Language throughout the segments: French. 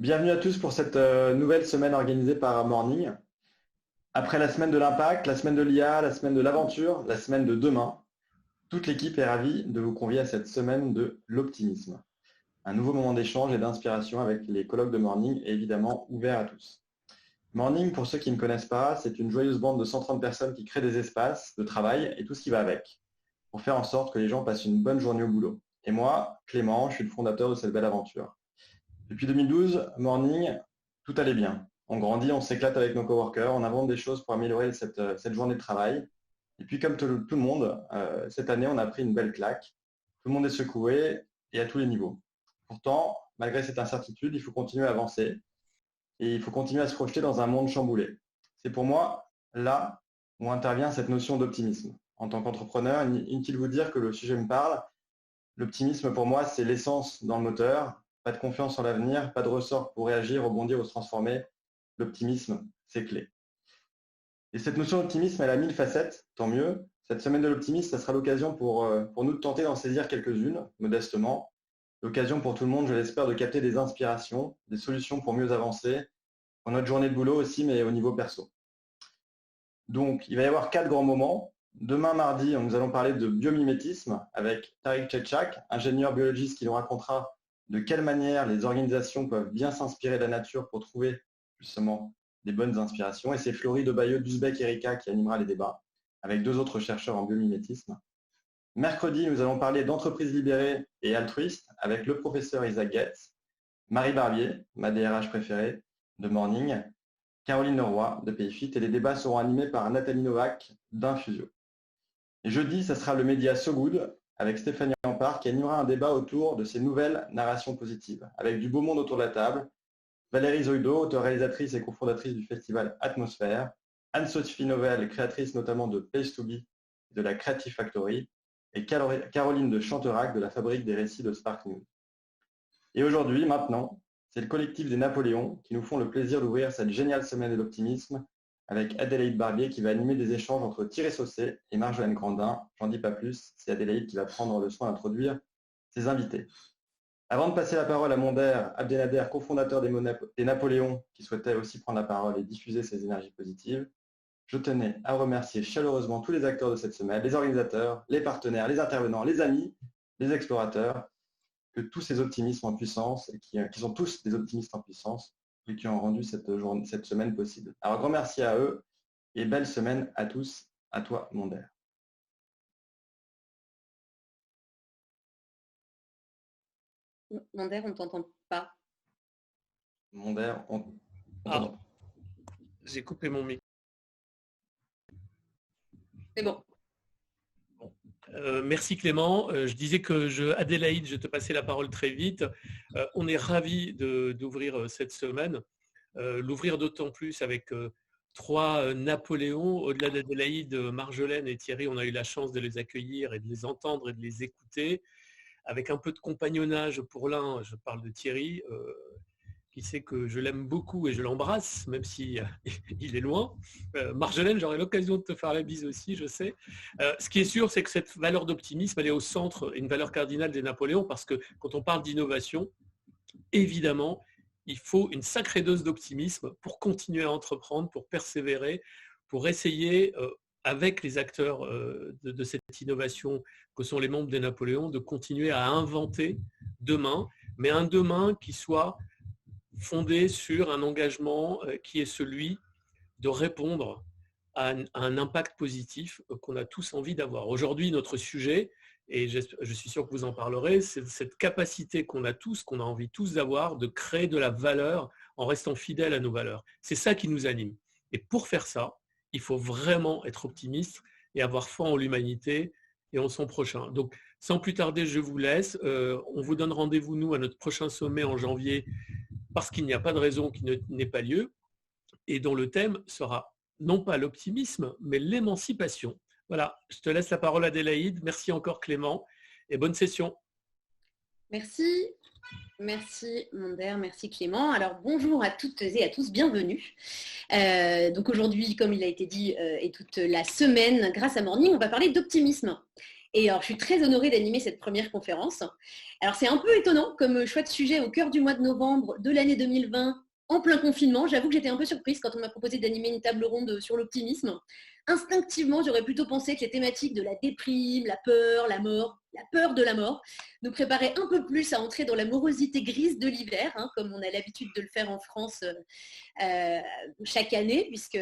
Bienvenue à tous pour cette nouvelle semaine organisée par Morning. Après la semaine de l'impact, la semaine de l'IA, la semaine de l'aventure, la semaine de demain, toute l'équipe est ravie de vous convier à cette semaine de l'optimisme. Un nouveau moment d'échange et d'inspiration avec les colloques de Morning est évidemment ouvert à tous. Morning, pour ceux qui ne connaissent pas, c'est une joyeuse bande de 130 personnes qui créent des espaces de travail et tout ce qui va avec, pour faire en sorte que les gens passent une bonne journée au boulot. Et moi, Clément, je suis le fondateur de cette belle aventure. Depuis 2012, Morning, tout allait bien. On grandit, on s'éclate avec nos coworkers, on invente des choses pour améliorer cette journée de travail. Et puis, comme tout le monde, cette année, on a pris une belle claque. Tout le monde est secoué et à tous les niveaux. Pourtant, malgré cette incertitude, il faut continuer à avancer et il faut continuer à se projeter dans un monde chamboulé. C'est pour moi là où intervient cette notion d'optimisme. En tant qu'entrepreneur, inutile vous dire que le sujet me parle. L'optimisme, pour moi, c'est l'essence dans le moteur. Pas de confiance en l'avenir, pas de ressort pour réagir, rebondir ou se transformer. L'optimisme, c'est clé. Et cette notion d'optimisme, elle a 1000 facettes, tant mieux. Cette semaine de l'optimisme, ça sera l'occasion pour nous de tenter d'en saisir quelques-unes, modestement. L'occasion pour tout le monde, je l'espère, de capter des inspirations, des solutions pour mieux avancer, pour notre journée de boulot aussi, mais au niveau perso. Donc, il va y avoir 4 grands moments. Demain, mardi, nous allons parler de biomimétisme avec Tariq Tchetchak, ingénieur biologiste qui nous racontera de quelle manière les organisations peuvent bien s'inspirer de la nature pour trouver justement des bonnes inspirations. Et c'est Florie de Bayeux, d'Uzbek Erika qui animera les débats avec 2 autres chercheurs en biomimétisme. Mercredi, nous allons parler d'entreprises libérées et altruistes avec le professeur Isaac Getz, Marie Barbier, ma DRH préférée de Morning, Caroline Leroy de Payfit, et les débats seront animés par Nathalie Novak d'Infusio. Et jeudi, ça sera le média So Good avec Stéphanie Ampard qui animera un débat autour de ces nouvelles narrations positives, avec du beau monde autour de la table. Valérie Zoido, auteure-réalisatrice et cofondatrice du festival Atmosphère, Anne-Sophie Novelle, créatrice notamment de Place to Be et de la Creative Factory, et Caroline de Chanterac de la Fabrique des récits de Spark News. Et aujourd'hui, maintenant, c'est le collectif des Napoléons qui nous font le plaisir d'ouvrir cette géniale semaine de l'optimisme avec Adélaïde Barbier qui va animer des échanges entre Thierry Saucé et Marjolaine Grandin. J'en dis pas plus, c'est Adélaïde qui va prendre le soin d'introduire ses invités. Avant de passer la parole à Monder Abdelnader, cofondateur des Napoléons, qui souhaitait aussi prendre la parole et diffuser ses énergies positives, je tenais à remercier chaleureusement tous les acteurs de cette semaine, les organisateurs, les partenaires, les intervenants, les amis, les explorateurs, que tous ces optimismes en puissance, qui sont tous des optimistes en puissance, et qui ont rendu cette semaine possible. Alors, grand merci à eux et belle semaine à tous. À toi, Monder. Monder, on ne t'entend pas. Monder, on t'entend. J'ai coupé mon micro. C'est bon. Merci Clément. Je disais que Adélaïde, je te passais la parole très vite. On est ravis d'ouvrir cette semaine. L'ouvrir d'autant plus avec 3 Napoléons. Au-delà d'Adélaïde, Marjolaine et Thierry, on a eu la chance de les accueillir et de les entendre et de les écouter. Avec un peu de compagnonnage pour l'un, je parle de Thierry, qui sait que je l'aime beaucoup et je l'embrasse, même si il est loin. Marjolaine, j'aurai l'occasion de te faire la bise aussi, je sais. Ce qui est sûr, c'est que cette valeur d'optimisme, elle est au centre, une valeur cardinale des Napoléons, parce que quand on parle d'innovation, évidemment, il faut une sacrée dose d'optimisme pour continuer à entreprendre, pour persévérer, pour essayer, avec les acteurs de cette innovation que sont les membres des Napoléons, de continuer à inventer demain, mais un demain qui soit fondé sur un engagement qui est celui de répondre à un impact positif qu'on a tous envie d'avoir. Aujourd'hui, notre sujet, et je suis sûr que vous en parlerez, c'est cette capacité qu'on a tous, qu'on a envie tous d'avoir, de créer de la valeur en restant fidèle à nos valeurs. C'est ça qui nous anime. Et pour faire ça, il faut vraiment être optimiste et avoir foi en l'humanité et en son prochain. Donc, sans plus tarder, je vous laisse. On vous donne rendez-vous, nous, à notre prochain sommet en janvier, parce qu'il n'y a pas de raison qu'il n'ait pas lieu, et dont le thème sera non pas l'optimisme, mais l'émancipation. Voilà, je te laisse la parole Adélaïde. Merci encore Clément, et bonne session. Merci. Merci Monder, merci Clément. Alors bonjour à toutes et à tous, bienvenue. Donc aujourd'hui, comme il a été dit, et toute la semaine, grâce à Morning, on va parler d'optimisme. Et alors, je suis très honorée d'animer cette première conférence. Alors, c'est un peu étonnant comme choix de sujet au cœur du mois de novembre de l'année 2020, en plein confinement. J'avoue que j'étais un peu surprise quand on m'a proposé d'animer une table ronde sur l'optimisme. Instinctivement, j'aurais plutôt pensé que les thématiques de la déprime, la peur, la mort, la peur de la mort, nous préparaient un peu plus à entrer dans la morosité grise de l'hiver, comme on a l'habitude de le faire en France chaque année, puisque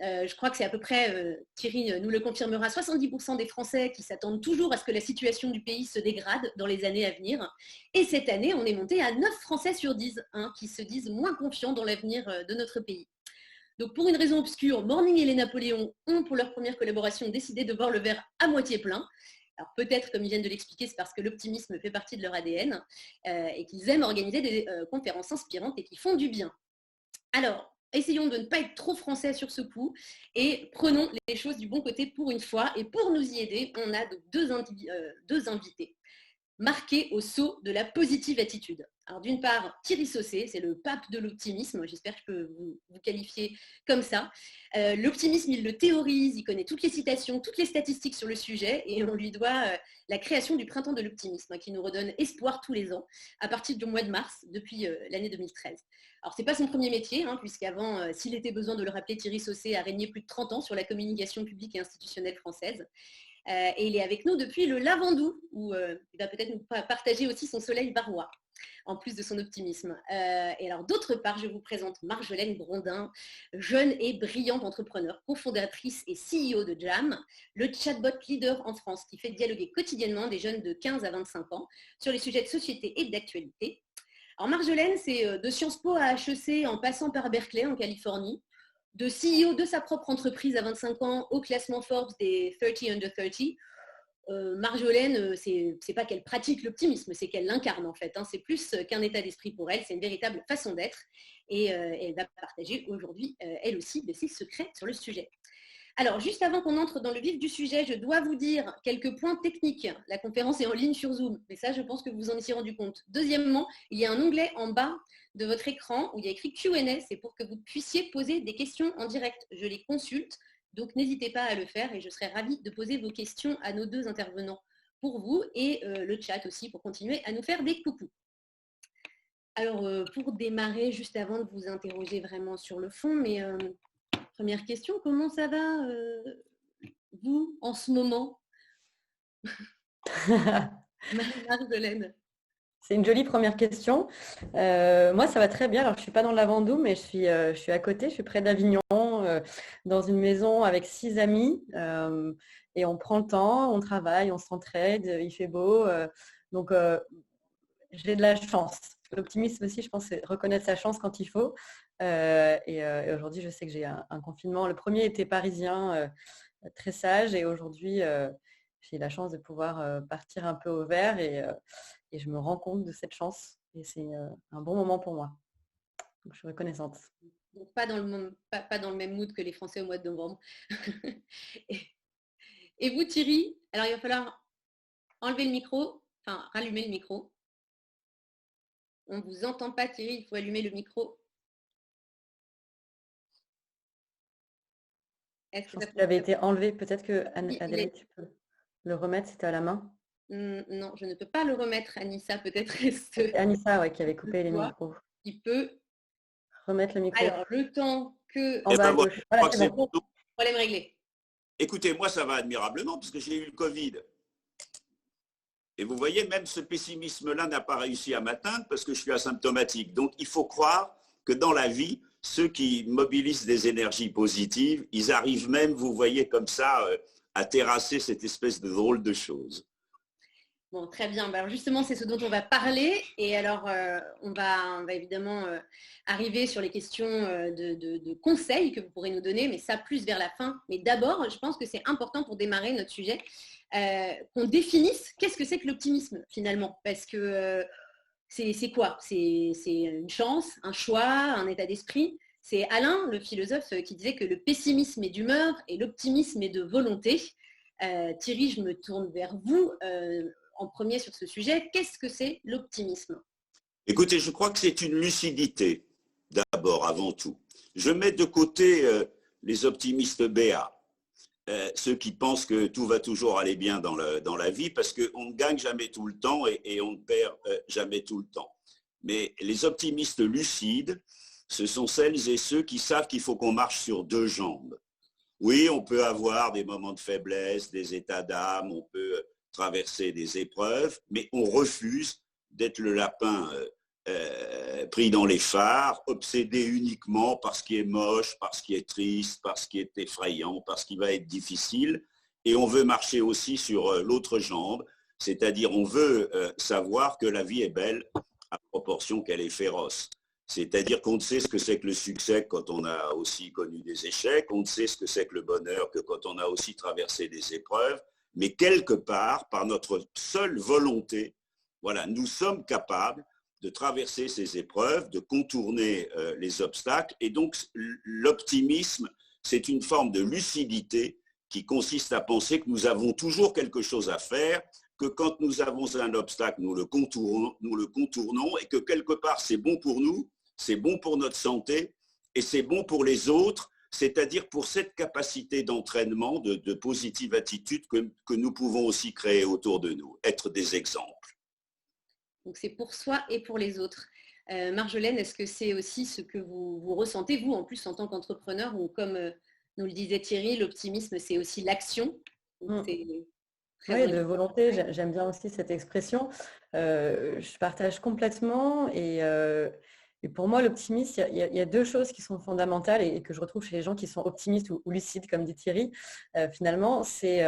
je crois que c'est à peu près, Thierry nous le confirmera, 70% des Français qui s'attendent toujours à ce que la situation du pays se dégrade dans les années à venir. Et cette année, on est monté à 9 Français sur 10 qui se disent moins confiants dans l'avenir de notre pays. Donc pour une raison obscure, Morning et les Napoléons ont pour leur première collaboration décidé de voir le verre à moitié plein. Alors peut-être, comme ils viennent de l'expliquer, c'est parce que l'optimisme fait partie de leur ADN et qu'ils aiment organiser des conférences inspirantes et qui font du bien. Alors, essayons de ne pas être trop français sur ce coup et prenons les choses du bon côté pour une fois. Et pour nous y aider, on a donc deux invités marqués au sceau de la positive attitude. Alors d'une part, Thierry Saucé, c'est le pape de l'optimisme, j'espère que je peux vous qualifier comme ça. L'optimisme, il le théorise, il connaît toutes les citations, toutes les statistiques sur le sujet et on lui doit la création du printemps de l'optimisme qui nous redonne espoir tous les ans à partir du mois de mars depuis l'année 2013. Alors, ce n'est pas son premier métier, puisqu'avant, s'il était besoin de le rappeler, Thierry Saucé a régné plus de 30 ans sur la communication publique et institutionnelle française. Et il est avec nous depuis le Lavandou, où il va peut-être nous partager aussi son soleil barois, en plus de son optimisme. Et alors, d'autre part, je vous présente Marjolaine Grondin, jeune et brillante entrepreneur, cofondatrice et CEO de Jam, le chatbot leader en France qui fait dialoguer quotidiennement des jeunes de 15 à 25 ans sur les sujets de société et d'actualité. Alors Marjolaine, c'est de Sciences Po à HEC en passant par Berkeley en Californie, de CEO de sa propre entreprise à 25 ans au classement Forbes des 30 under 30. Marjolaine, c'est pas qu'elle pratique l'optimisme, c'est qu'elle l'incarne en fait. C'est plus qu'un état d'esprit pour elle, c'est une véritable façon d'être. Et elle va partager aujourd'hui, elle aussi, de ses secrets sur le sujet. Alors, juste avant qu'on entre dans le vif du sujet, je dois vous dire quelques points techniques. La conférence est en ligne sur Zoom, mais ça, je pense que vous vous en étiez rendu compte. Deuxièmement, il y a un onglet en bas de votre écran où il y a écrit Q&A, c'est pour que vous puissiez poser des questions en direct. Je les consulte, donc n'hésitez pas à le faire et je serai ravie de poser vos questions à nos deux intervenants pour vous et le chat aussi pour continuer à nous faire des coucous. Alors, pour démarrer, juste avant de vous interroger vraiment sur le fond, mais première question, comment ça va, vous, en ce moment? Marjolaine. C'est une jolie première question. Moi, ça va très bien. Alors, je ne suis pas dans le Lavandou, mais je suis à côté. Je suis près d'Avignon, dans une maison avec 6 amis. Et on prend le temps, on travaille, on s'entraide, il fait beau. Donc, j'ai de la chance. L'optimisme aussi, je pense, c'est reconnaître sa chance quand il faut. Et aujourd'hui, je sais que j'ai un confinement. Le premier était parisien, très sage. Et aujourd'hui, j'ai la chance de pouvoir partir un peu au vert. Et je me rends compte de cette chance. Et c'est un bon moment pour moi. Donc, je suis reconnaissante. Donc, pas dans le même mood que les Français au mois de novembre. Et vous, Thierry? Alors, il va falloir enlever le micro, enfin, rallumer le micro. On ne vous entend pas, Thierry, il faut allumer le micro. Je pense qu'il avait été enlevé. Peut-être que Adèle, tu peux le remettre, c'était à la main. Non, je ne peux pas le remettre, Anissa, peut-être. C'est Anissa qui avait coupé les micros. Il peut remettre le micro. Alors, le temps que... En bas à gauche. Voilà, c'est bon. Problème réglé. Écoutez, moi, ça va admirablement parce que j'ai eu le Covid. Et vous voyez, même ce pessimisme-là n'a pas réussi à m'atteindre parce que je suis asymptomatique. Donc, il faut croire que dans la vie, ceux qui mobilisent des énergies positives, ils arrivent même, vous voyez, comme ça, à terrasser cette espèce de drôle de choses. Bon, très bien. Alors justement, c'est ce dont on va parler. Et alors, on va évidemment arriver sur les questions de conseils que vous pourrez nous donner, mais ça plus vers la fin. Mais d'abord, je pense que c'est important pour démarrer notre sujet qu'on définisse qu'est-ce que c'est que l'optimisme finalement. Parce que c'est quoi? C'est une chance, un choix, un état d'esprit. C'est Alain, le philosophe, qui disait que le pessimisme est d'humeur et l'optimisme est de volonté. Thierry, je me tourne vers vous en premier sur ce sujet. Qu'est-ce que c'est l'optimisme? Écoutez, je crois que c'est une lucidité, d'abord, avant tout. Je mets de côté les optimistes béats. ceux qui pensent que tout va toujours aller bien dans la vie, parce qu'on ne gagne jamais tout le temps et on ne perd jamais tout le temps. Mais les optimistes lucides, ce sont celles et ceux qui savent qu'il faut qu'on marche sur deux jambes. Oui, on peut avoir des moments de faiblesse, des états d'âme, on peut traverser des épreuves, mais on refuse d'être le lapin pris dans les phares, obsédé uniquement par ce qui est moche, par ce qui est triste, par ce qui est effrayant, par ce qui va être difficile. Et on veut marcher aussi sur l'autre jambe, c'est-à-dire on veut savoir que la vie est belle à proportion qu'elle est féroce. C'est-à-dire qu'on ne sait ce que c'est que le succès quand on a aussi connu des échecs, on ne sait ce que c'est que le bonheur que quand on a aussi traversé des épreuves, mais quelque part, par notre seule volonté, voilà, nous sommes capables de traverser ces épreuves, de contourner les obstacles. Et donc, l'optimisme, c'est une forme de lucidité qui consiste à penser que nous avons toujours quelque chose à faire, que quand nous avons un obstacle, nous le contournons et que quelque part, c'est bon pour nous, c'est bon pour notre santé et c'est bon pour les autres, c'est-à-dire pour cette capacité d'entraînement, de positive attitude que nous pouvons aussi créer autour de nous, être des exemples. Donc c'est pour soi et pour les autres. Marjolaine, est-ce que c'est aussi ce que vous ressentez, vous, en plus en tant qu'entrepreneur, ou comme nous le disait Thierry, l'optimisme, c'est aussi l'action. Oui, de volonté, j'aime bien aussi cette expression. Je partage complètement et pour moi, l'optimisme, il y a deux choses qui sont fondamentales et que je retrouve chez les gens qui sont optimistes ou lucides, comme dit Thierry. Finalement, c'est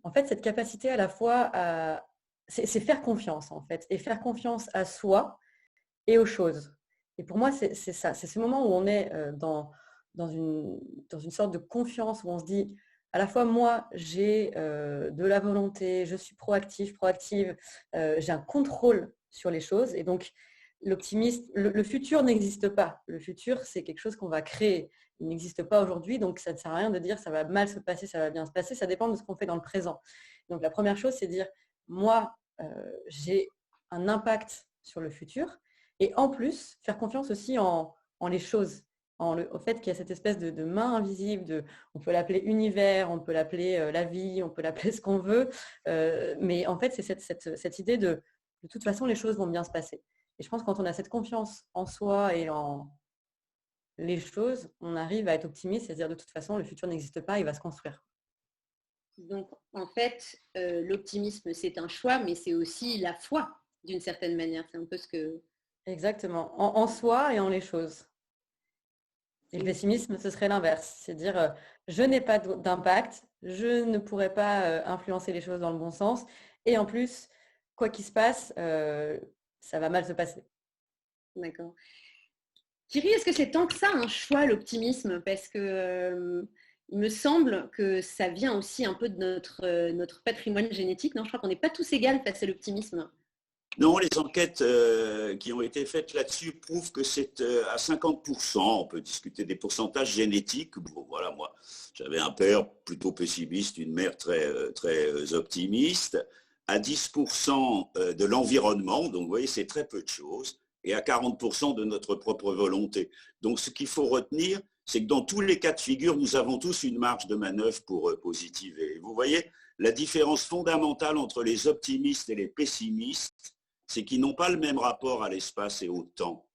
en fait cette capacité à la fois à... C'est faire confiance, en fait, et faire confiance à soi et aux choses. Et pour moi, c'est ça. C'est ce moment où on est dans une sorte de confiance, où on se dit, à la fois, moi, j'ai de la volonté, je suis proactive, j'ai un contrôle sur les choses. Et donc, l'optimisme, le futur n'existe pas. Le futur, c'est quelque chose qu'on va créer. Il n'existe pas aujourd'hui, donc ça ne sert à rien de dire ça va mal se passer, ça va bien se passer. Ça dépend de ce qu'on fait dans le présent. Donc, la première chose, c'est de dire, moi, j'ai un impact sur le futur et en plus, faire confiance aussi en les choses, au fait qu'il y a cette espèce de main invisible, on peut l'appeler univers, on peut l'appeler la vie, on peut l'appeler ce qu'on veut, mais en fait, c'est cette idée de toute façon, les choses vont bien se passer. Et je pense que quand on a cette confiance en soi et en les choses, on arrive à être optimiste, c'est-à-dire de toute façon, le futur n'existe pas, il va se construire. Donc, en fait, l'optimisme, c'est un choix, mais c'est aussi la foi, d'une certaine manière. C'est un peu ce que... Exactement, en soi et en les choses. Et le pessimisme, ce serait l'inverse. C'est dire, je n'ai pas d'impact, je ne pourrai pas influencer les choses dans le bon sens. Et en plus, quoi qu'il se passe, ça va mal se passer. D'accord. Thierry, est-ce que c'est tant que ça un choix, l'optimisme? Parce que... il me semble que ça vient aussi un peu de notre patrimoine génétique. Non, je crois qu'on n'est pas tous égaux face à l'optimisme. Non, les enquêtes qui ont été faites là-dessus prouvent que c'est à 50%. On peut discuter des pourcentages génétiques. Bon, voilà, moi, j'avais un père plutôt pessimiste, une mère très optimiste. À 10% de l'environnement, donc vous voyez, c'est très peu de choses. Et à 40% de notre propre volonté. Donc, ce qu'il faut retenir, c'est que dans tous les cas de figure, nous avons tous une marge de manœuvre pour positiver. Vous voyez, la différence fondamentale entre les optimistes et les pessimistes, c'est qu'ils n'ont pas le même rapport à l'espace et au temps.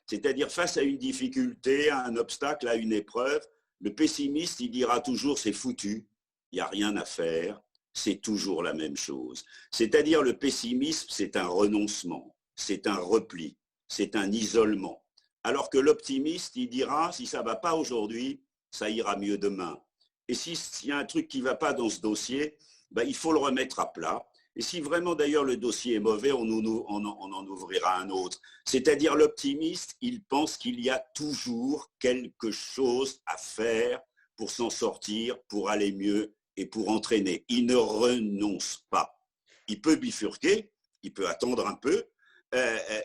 C'est-à-dire, face à une difficulté, à un obstacle, à une épreuve, le pessimiste, il dira toujours « c'est foutu, il n'y a rien à faire, c'est toujours la même chose ». C'est-à-dire, le pessimisme, c'est un renoncement, c'est un repli, c'est un isolement. Alors que l'optimiste, il dira, si ça ne va pas aujourd'hui, ça ira mieux demain. Et s'il y a un truc qui ne va pas dans ce dossier, ben, il faut le remettre à plat. Et si vraiment d'ailleurs le dossier est mauvais, on en ouvrira un autre. C'est-à-dire l'optimiste, il pense qu'il y a toujours quelque chose à faire pour s'en sortir, pour aller mieux et pour entraîner. Il ne renonce pas. Il peut bifurquer, il peut attendre un peu,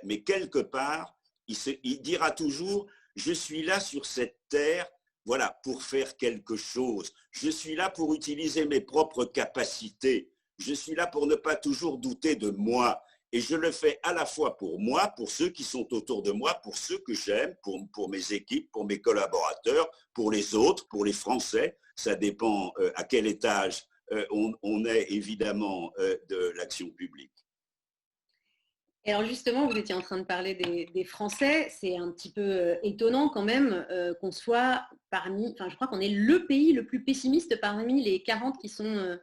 mais quelque part, il dira toujours, je suis là sur cette terre, voilà, pour faire quelque chose. Je suis là pour utiliser mes propres capacités. Je suis là pour ne pas toujours douter de moi. Et je le fais à la fois pour moi, pour ceux qui sont autour de moi, pour ceux que j'aime, pour mes équipes, pour mes collaborateurs, pour les autres, pour les Français. ça dépend à quel étage on est évidemment de l'action publique. Et alors justement, vous étiez en train de parler des Français. C'est un petit peu étonnant quand même qu'on soit je crois qu'on est le pays le plus pessimiste parmi les 40 qui sont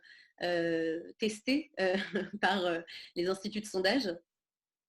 testés par les instituts de sondage.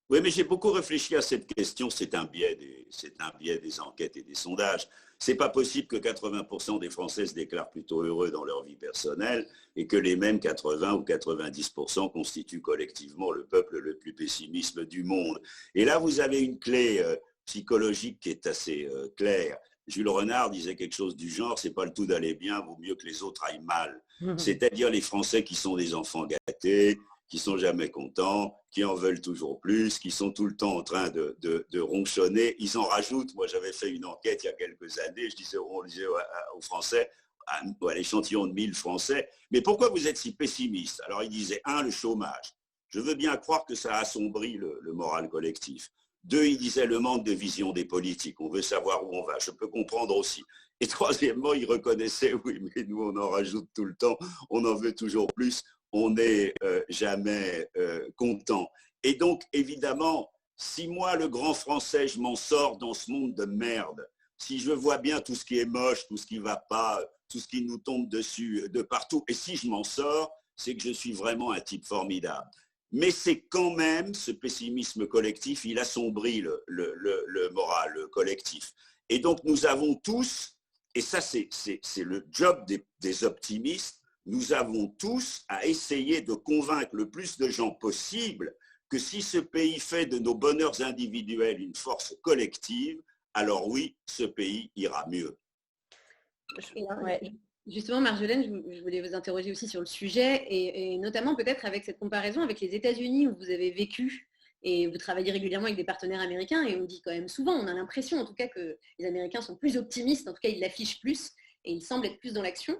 Oui, mais j'ai beaucoup réfléchi à cette question. C'est un biais des enquêtes et des sondages. C'est pas possible que 80% des Français se déclarent plutôt heureux dans leur vie personnelle et que les mêmes 80 ou 90% constituent collectivement le peuple le plus pessimiste du monde. Et là, vous avez une clé psychologique qui est assez claire. Jules Renard disait quelque chose du genre, c'est pas le tout d'aller bien, vaut mieux que les autres aillent mal. C'est-à-dire les Français qui sont des enfants gâtés, qui sont jamais contents, qui en veulent toujours plus, qui sont tout le temps en train de ronchonner. Ils en rajoutent. Moi, j'avais fait une enquête il y a quelques années. On disait aux Français, à l'échantillon de 1000 Français, mais pourquoi vous êtes si pessimiste? Alors, ils disaient, 1, le chômage. Je veux bien croire que ça assombrit le moral collectif. 2, ils disaient le manque de vision des politiques. On veut savoir où on va. Je peux comprendre aussi. Et troisièmement, ils reconnaissaient, oui, mais nous, on en rajoute tout le temps. On en veut toujours plus. On n'est jamais content. Et donc, évidemment, si moi, le grand Français, je m'en sors dans ce monde de merde, si je vois bien tout ce qui est moche, tout ce qui ne va pas, tout ce qui nous tombe dessus de partout, et si je m'en sors, c'est que je suis vraiment un type formidable. Mais c'est quand même ce pessimisme collectif, il assombrit le moral collectif. Et donc, nous avons tous, et ça, c'est le job des optimistes, nous avons tous à essayer de convaincre le plus de gens possible que si ce pays fait de nos bonheurs individuels une force collective, alors oui, ce pays ira mieux. Justement, Marjolaine, je voulais vous interroger aussi sur le sujet et notamment peut-être avec cette comparaison avec les États-Unis où vous avez vécu et vous travaillez régulièrement avec des partenaires américains et on dit quand même souvent, on a l'impression en tout cas que les Américains sont plus optimistes, en tout cas ils l'affichent plus. Et il semble être plus dans l'action.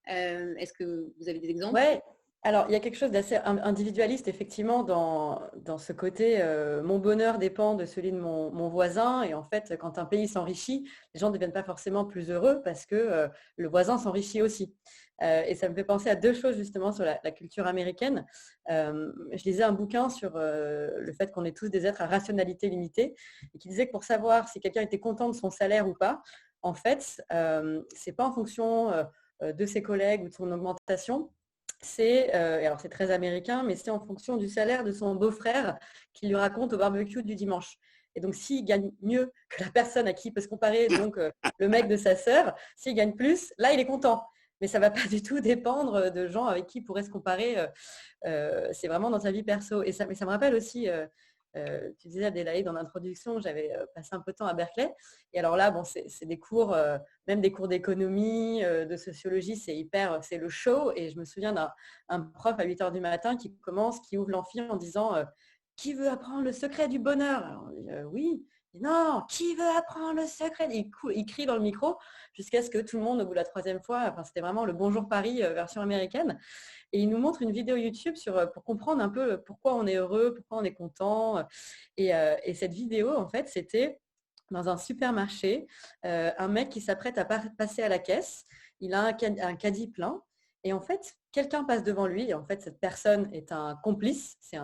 Est-ce que vous avez des exemples? Oui, alors il y a quelque chose d'assez individualiste effectivement dans ce côté mon bonheur dépend de celui de mon voisin. Et en fait, quand un pays s'enrichit, les gens ne deviennent pas forcément plus heureux parce que le voisin s'enrichit aussi. Et ça me fait penser à 2 choses justement sur la culture américaine. Je lisais un bouquin sur le fait qu'on est tous des êtres à rationalité limitée et qui disait que pour savoir si quelqu'un était content de son salaire ou pas, en fait, ce n'est pas en fonction de ses collègues ou de son augmentation. Alors c'est très américain, mais c'est en fonction du salaire de son beau-frère qui lui raconte au barbecue du dimanche. Et donc, s'il gagne mieux que la personne à qui il peut se comparer, donc le mec de sa sœur, s'il gagne plus, là, il est content. Mais ça ne va pas du tout dépendre de gens avec qui il pourrait se comparer. C'est vraiment dans sa vie perso. Mais ça me rappelle aussi... tu disais Adélaïde en introduction, j'avais passé un peu de temps à Berkeley. Et alors là, bon, c'est des cours, même des cours d'économie, de sociologie, c'est le show. Et je me souviens d'un prof à 8h du matin qui ouvre l'amphi en disant qui veut apprendre le secret du bonheur? Alors, oui. Non, qui veut apprendre le secret? Il crie dans le micro jusqu'à ce que tout le monde, au bout de la 3e fois, c'était vraiment le Bonjour Paris version américaine. Et il nous montre une vidéo YouTube pour comprendre un peu pourquoi on est heureux, pourquoi on est content. Et cette vidéo, en fait, c'était dans un supermarché, un mec qui s'apprête à passer à la caisse. Il a un caddie plein. Et en fait, quelqu'un passe devant lui. Et en fait, cette personne est un complice. C'est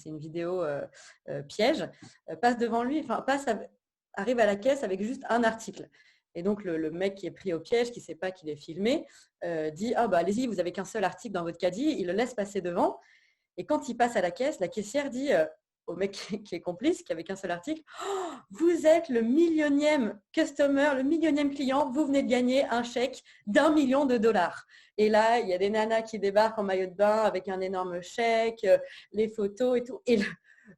une vidéo piège. Passe devant lui, arrive à la caisse avec juste un article. Et donc, le mec qui est pris au piège, qui ne sait pas qu'il est filmé, dit « Ah, bah allez-y, vous n'avez qu'un seul article dans votre caddie. » Il le laisse passer devant. Et quand il passe à la caisse, la caissière dit au mec qui est complice, qui n'avait qu'un seul article, oh, « Vous êtes le millionième customer, le millionième client. Vous venez de gagner un chèque d'1 million de dollars. » Et là, il y a des nanas qui débarquent en maillot de bain avec un énorme chèque, les photos et tout. Et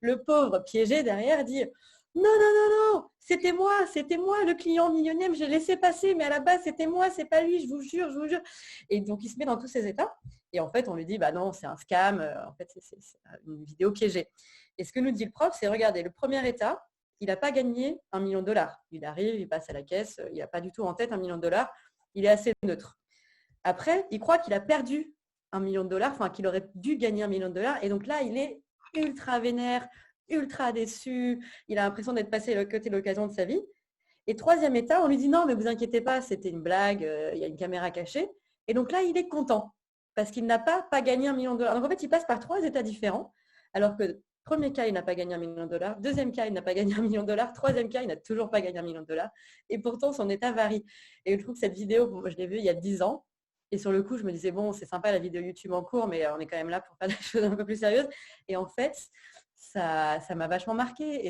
le pauvre piégé derrière dit « Non, non, non, non, c'était moi, le client millionième, je l'ai laissé passer, mais à la base, c'était moi, c'est pas lui, je vous jure, je vous jure. » Et donc, il se met dans tous ces états. Et en fait, on lui dit « Bah non, c'est un scam, en fait, c'est une vidéo piégée. » Et ce que nous dit le prof, c'est « Regardez, le premier état, il n'a pas gagné 1 million de dollars. Il arrive, il passe à la caisse, il n'a pas du tout en tête 1 million de dollars. Il est assez neutre. Après, il croit qu'il a perdu 1 million de dollars, enfin qu'il aurait dû gagner 1 million de dollars. Et donc là, il est ultra vénère, ultra déçu. Il a l'impression d'être passé à côté de l'occasion de sa vie. Et 3e état, on lui dit non, mais vous inquiétez pas, c'était une blague, il y a une caméra cachée. Et donc là, il est content parce qu'il n'a pas gagné $1 million. Donc en fait, il passe par 3 états différents, alors que premier cas, il n'a pas gagné $1 million. Deuxième cas, il n'a pas gagné $1 million. Troisième cas, il n'a toujours pas gagné $1 million. Et pourtant, son état varie. Et je trouve que cette vidéo, moi, je l'ai vue il y a 10 ans. Et sur le coup, je me disais, bon, c'est sympa la vidéo YouTube en cours, mais on est quand même là pour faire des choses un peu plus sérieuses. Et en fait, ça m'a vachement marqué.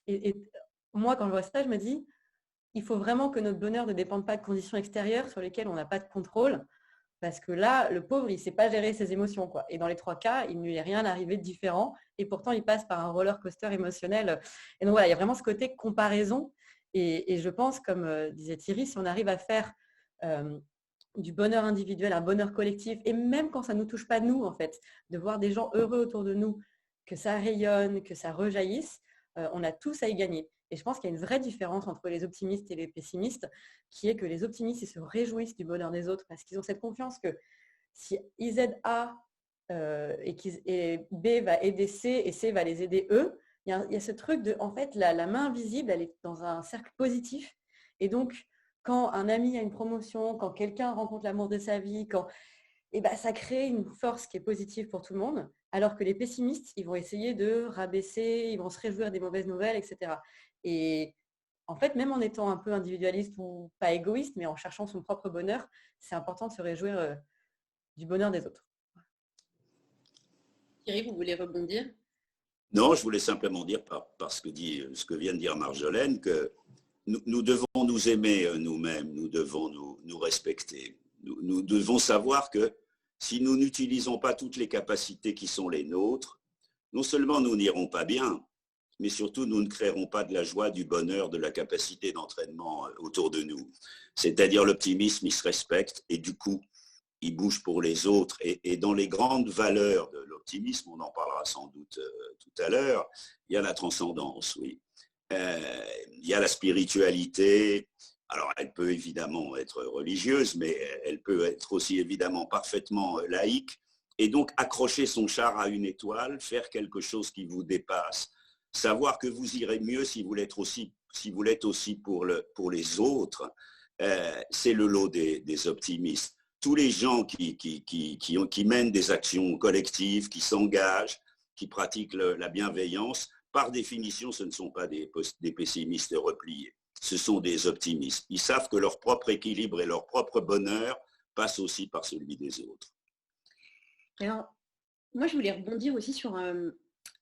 Et moi, quand je vois ça, je me dis, il faut vraiment que notre bonheur ne dépende pas de conditions extérieures sur lesquelles on n'a pas de contrôle. Parce que là, le pauvre, il ne sait pas gérer ses émotions, quoi. Et dans les 3 cas, il ne lui est rien arrivé de différent. Et pourtant, il passe par un roller coaster émotionnel. Et donc voilà, il y a vraiment ce côté comparaison. Et je pense, comme disait Thierry, si on arrive à faire du bonheur individuel, un bonheur collectif, et même quand ça ne nous touche pas nous, en fait, de voir des gens heureux autour de nous, que ça rayonne, que ça rejaillisse, on a tous à y gagner. Et je pense qu'il y a une vraie différence entre les optimistes et les pessimistes, qui est que les optimistes, ils se réjouissent du bonheur des autres parce qu'ils ont cette confiance que si ils aident A et B va aider C et C va les aider eux, il y a ce truc de, en fait, la main invisible, elle est dans un cercle positif. Et donc, quand un ami a une promotion, quand quelqu'un rencontre l'amour de sa vie, ça crée une force qui est positive pour tout le monde, alors que les pessimistes, ils vont essayer de rabaisser, ils vont se réjouir des mauvaises nouvelles, etc. Et en fait, même en étant un peu individualiste ou pas égoïste, mais en cherchant son propre bonheur, c'est important de se réjouir du bonheur des autres. Thierry, vous voulez rebondir? Non, je voulais simplement dire, par ce que vient de dire Marjolaine, que nous devons nous aimer nous-mêmes, nous devons nous respecter. Nous devons savoir que si nous n'utilisons pas toutes les capacités qui sont les nôtres, non seulement nous n'irons pas bien, mais surtout nous ne créerons pas de la joie, du bonheur, de la capacité d'entraînement autour de nous. C'est-à-dire l'optimisme, il se respecte et du coup, il bouge pour les autres. Et dans les grandes valeurs de l'optimisme, on en parlera sans doute tout à l'heure, il y a la transcendance, oui. Il y a la spiritualité. Alors, elle peut évidemment être religieuse, mais elle peut être aussi évidemment parfaitement laïque. Et donc, accrocher son char à une étoile, faire quelque chose qui vous dépasse, savoir que vous irez mieux si vous l'êtes aussi pour les autres, c'est le lot des optimistes. Tous les gens qui mènent des actions collectives, qui s'engagent, qui pratiquent la bienveillance, par définition, ce ne sont pas des pessimistes repliés. Ce sont des optimistes. Ils savent que leur propre équilibre et leur propre bonheur passent aussi par celui des autres. Alors, moi, je voulais rebondir aussi sur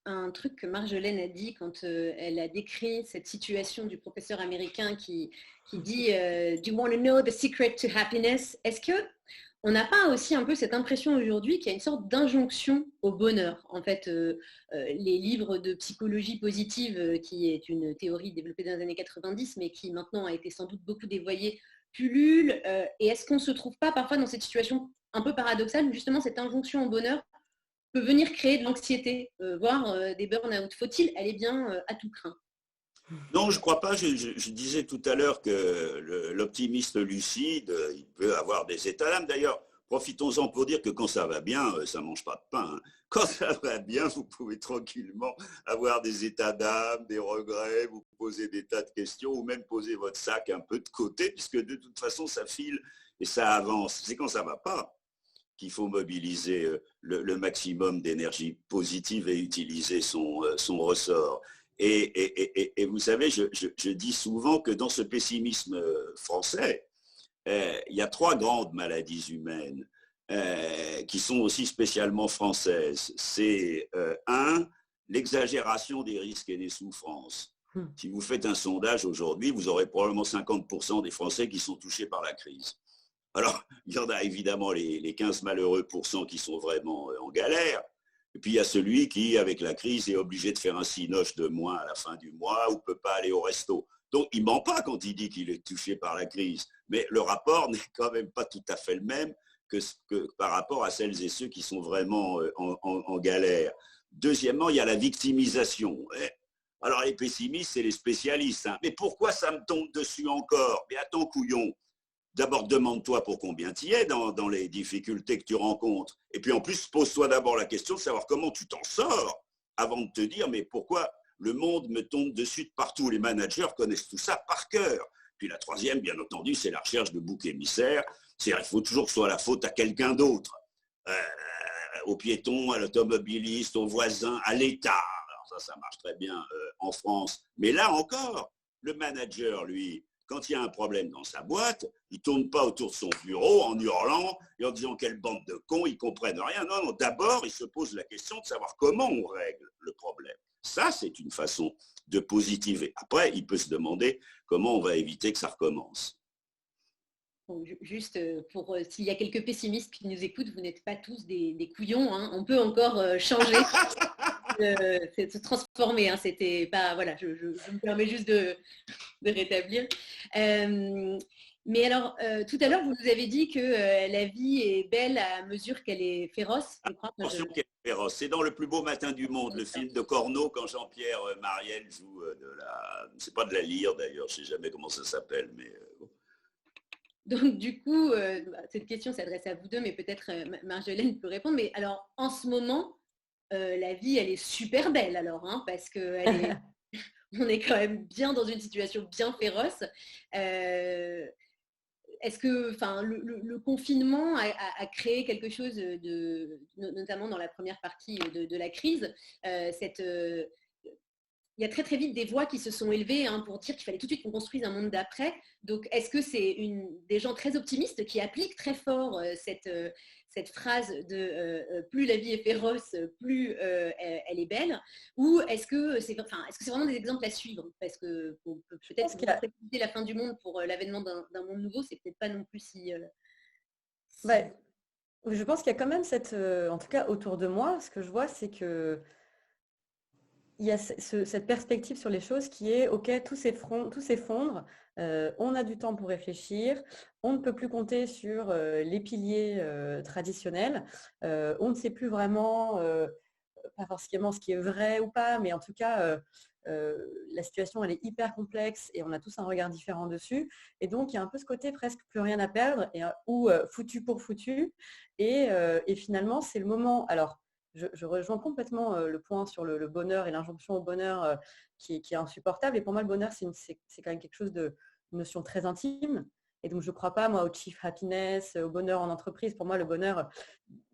un truc que Marjolaine a dit quand elle a décrit cette situation du professeur américain qui dit « Do you want to know the secret to happiness ?» Est-ce qu'on n'a pas aussi un peu cette impression aujourd'hui qu'il y a une sorte d'injonction au bonheur? En fait, les livres de psychologie positive, qui est une théorie développée dans les années 90, mais qui maintenant a été sans doute beaucoup dévoyée, pullulent. Et est-ce qu'on ne se trouve pas parfois dans cette situation un peu paradoxale où justement cette injonction au bonheur peut venir créer de l'anxiété, voire des burn-out? Faut-il aller bien à tout craint? Non, je ne crois pas. Je disais tout à l'heure que l'optimiste lucide, il peut avoir des états d'âme. D'ailleurs, profitons-en pour dire que quand ça va bien, ça ne mange pas de pain. Quand ça va bien, vous pouvez tranquillement avoir des états d'âme, des regrets, vous poser des tas de questions ou même poser votre sac un peu de côté, puisque de toute façon, ça file et ça avance. C'est quand ça ne va pas qu'il faut mobiliser le maximum d'énergie positive et utiliser son ressort. Et vous savez, je dis souvent que dans ce pessimisme français, il y a 3 grandes maladies humaines qui sont aussi spécialement françaises. C'est 1, l'exagération des risques et des souffrances. Si vous faites un sondage aujourd'hui, vous aurez probablement 50% des Français qui sont touchés par la crise. Alors, il y en a évidemment les 15 malheureux % qui sont vraiment en galère. Et puis, il y a celui qui, avec la crise, est obligé de faire un cinoche de moins à la fin du mois ou ne peut pas aller au resto. Donc, il ne ment pas quand il dit qu'il est touché par la crise. Mais le rapport n'est quand même pas tout à fait le même que par rapport à celles et ceux qui sont vraiment en galère. Deuxièmement, il y a la victimisation. Alors, les pessimistes, c'est les spécialistes. Hein. Mais pourquoi ça me tombe dessus encore? Mais attends, couillon. D'abord, demande-toi pour combien tu y es dans les difficultés que tu rencontres. Et puis en plus, pose-toi d'abord la question de savoir comment tu t'en sors avant de te dire, mais pourquoi le monde me tombe dessus de partout? Les managers connaissent tout ça par cœur. Puis la troisième, bien entendu, c'est la recherche de boucs émissaires. C'est-à-dire, il faut toujours que ce soit la faute à quelqu'un d'autre. Aux piétons, à l'automobiliste, aux voisins, à l'État. Alors ça marche très bien en France. Mais là encore, le manager, lui, quand il y a un problème dans sa boîte, il ne tourne pas autour de son bureau en hurlant et en disant quelle bande de cons, ils ne comprennent rien. Non, non, d'abord, il se pose la question de savoir comment on règle le problème. Ça, c'est une façon de positiver. Après, il peut se demander comment on va éviter que ça recommence. Bon, juste pour s'il y a quelques pessimistes qui nous écoutent, vous n'êtes pas tous des couillons. Hein. On peut encore changer, se transformer. Hein. C'était pas, voilà, je me permets juste de rétablir. Mais alors, tout à l'heure, vous nous avez dit que la vie est belle à mesure qu'elle est féroce. Je crois. Attention qu'elle est féroce. C'est dans Le plus beau matin du monde, le film de Corneau, quand Jean-Pierre Mariel joue c'est pas de la lyre d'ailleurs, je ne sais jamais comment ça s'appelle, mais bon. Donc du coup, cette question s'adresse à vous deux, mais peut-être Marjolaine peut répondre. Mais alors, en ce moment, la vie, elle est super belle alors, hein, parce que on est quand même bien dans une situation bien féroce. Est-ce que le confinement a créé quelque chose, notamment dans la première partie de la crise, il y a très très vite des voix qui se sont élevées pour dire qu'il fallait tout de suite qu'on construise un monde d'après. Donc est-ce que c'est des gens très optimistes qui appliquent très fort cette phrase de plus la vie est féroce, plus elle est belle, ou est-ce que c'est vraiment des exemples à suivre? Parce que peut-être que la fin du monde pour l'avènement d'un monde nouveau, c'est peut-être pas non plus si... Ouais. Je pense qu'il y a quand même en tout cas autour de moi, ce que je vois, c'est que il y a cette perspective sur les choses qui est ok, tout s'effondre, on a du temps pour réfléchir, on ne peut plus compter sur les piliers traditionnels, on ne sait plus vraiment, pas forcément ce qui est vrai ou pas, mais en tout cas, la situation elle est hyper complexe et on a tous un regard différent dessus. Et donc il y a un peu ce côté presque plus rien à perdre ou foutu pour foutu. Et finalement, c'est le moment. Alors, je rejoins complètement le point sur le bonheur et l'injonction au bonheur qui est insupportable. Et pour moi, le bonheur, c'est quand même quelque chose une notion très intime. Et donc, je ne crois pas, moi, au chief happiness, au bonheur en entreprise. Pour moi, le bonheur,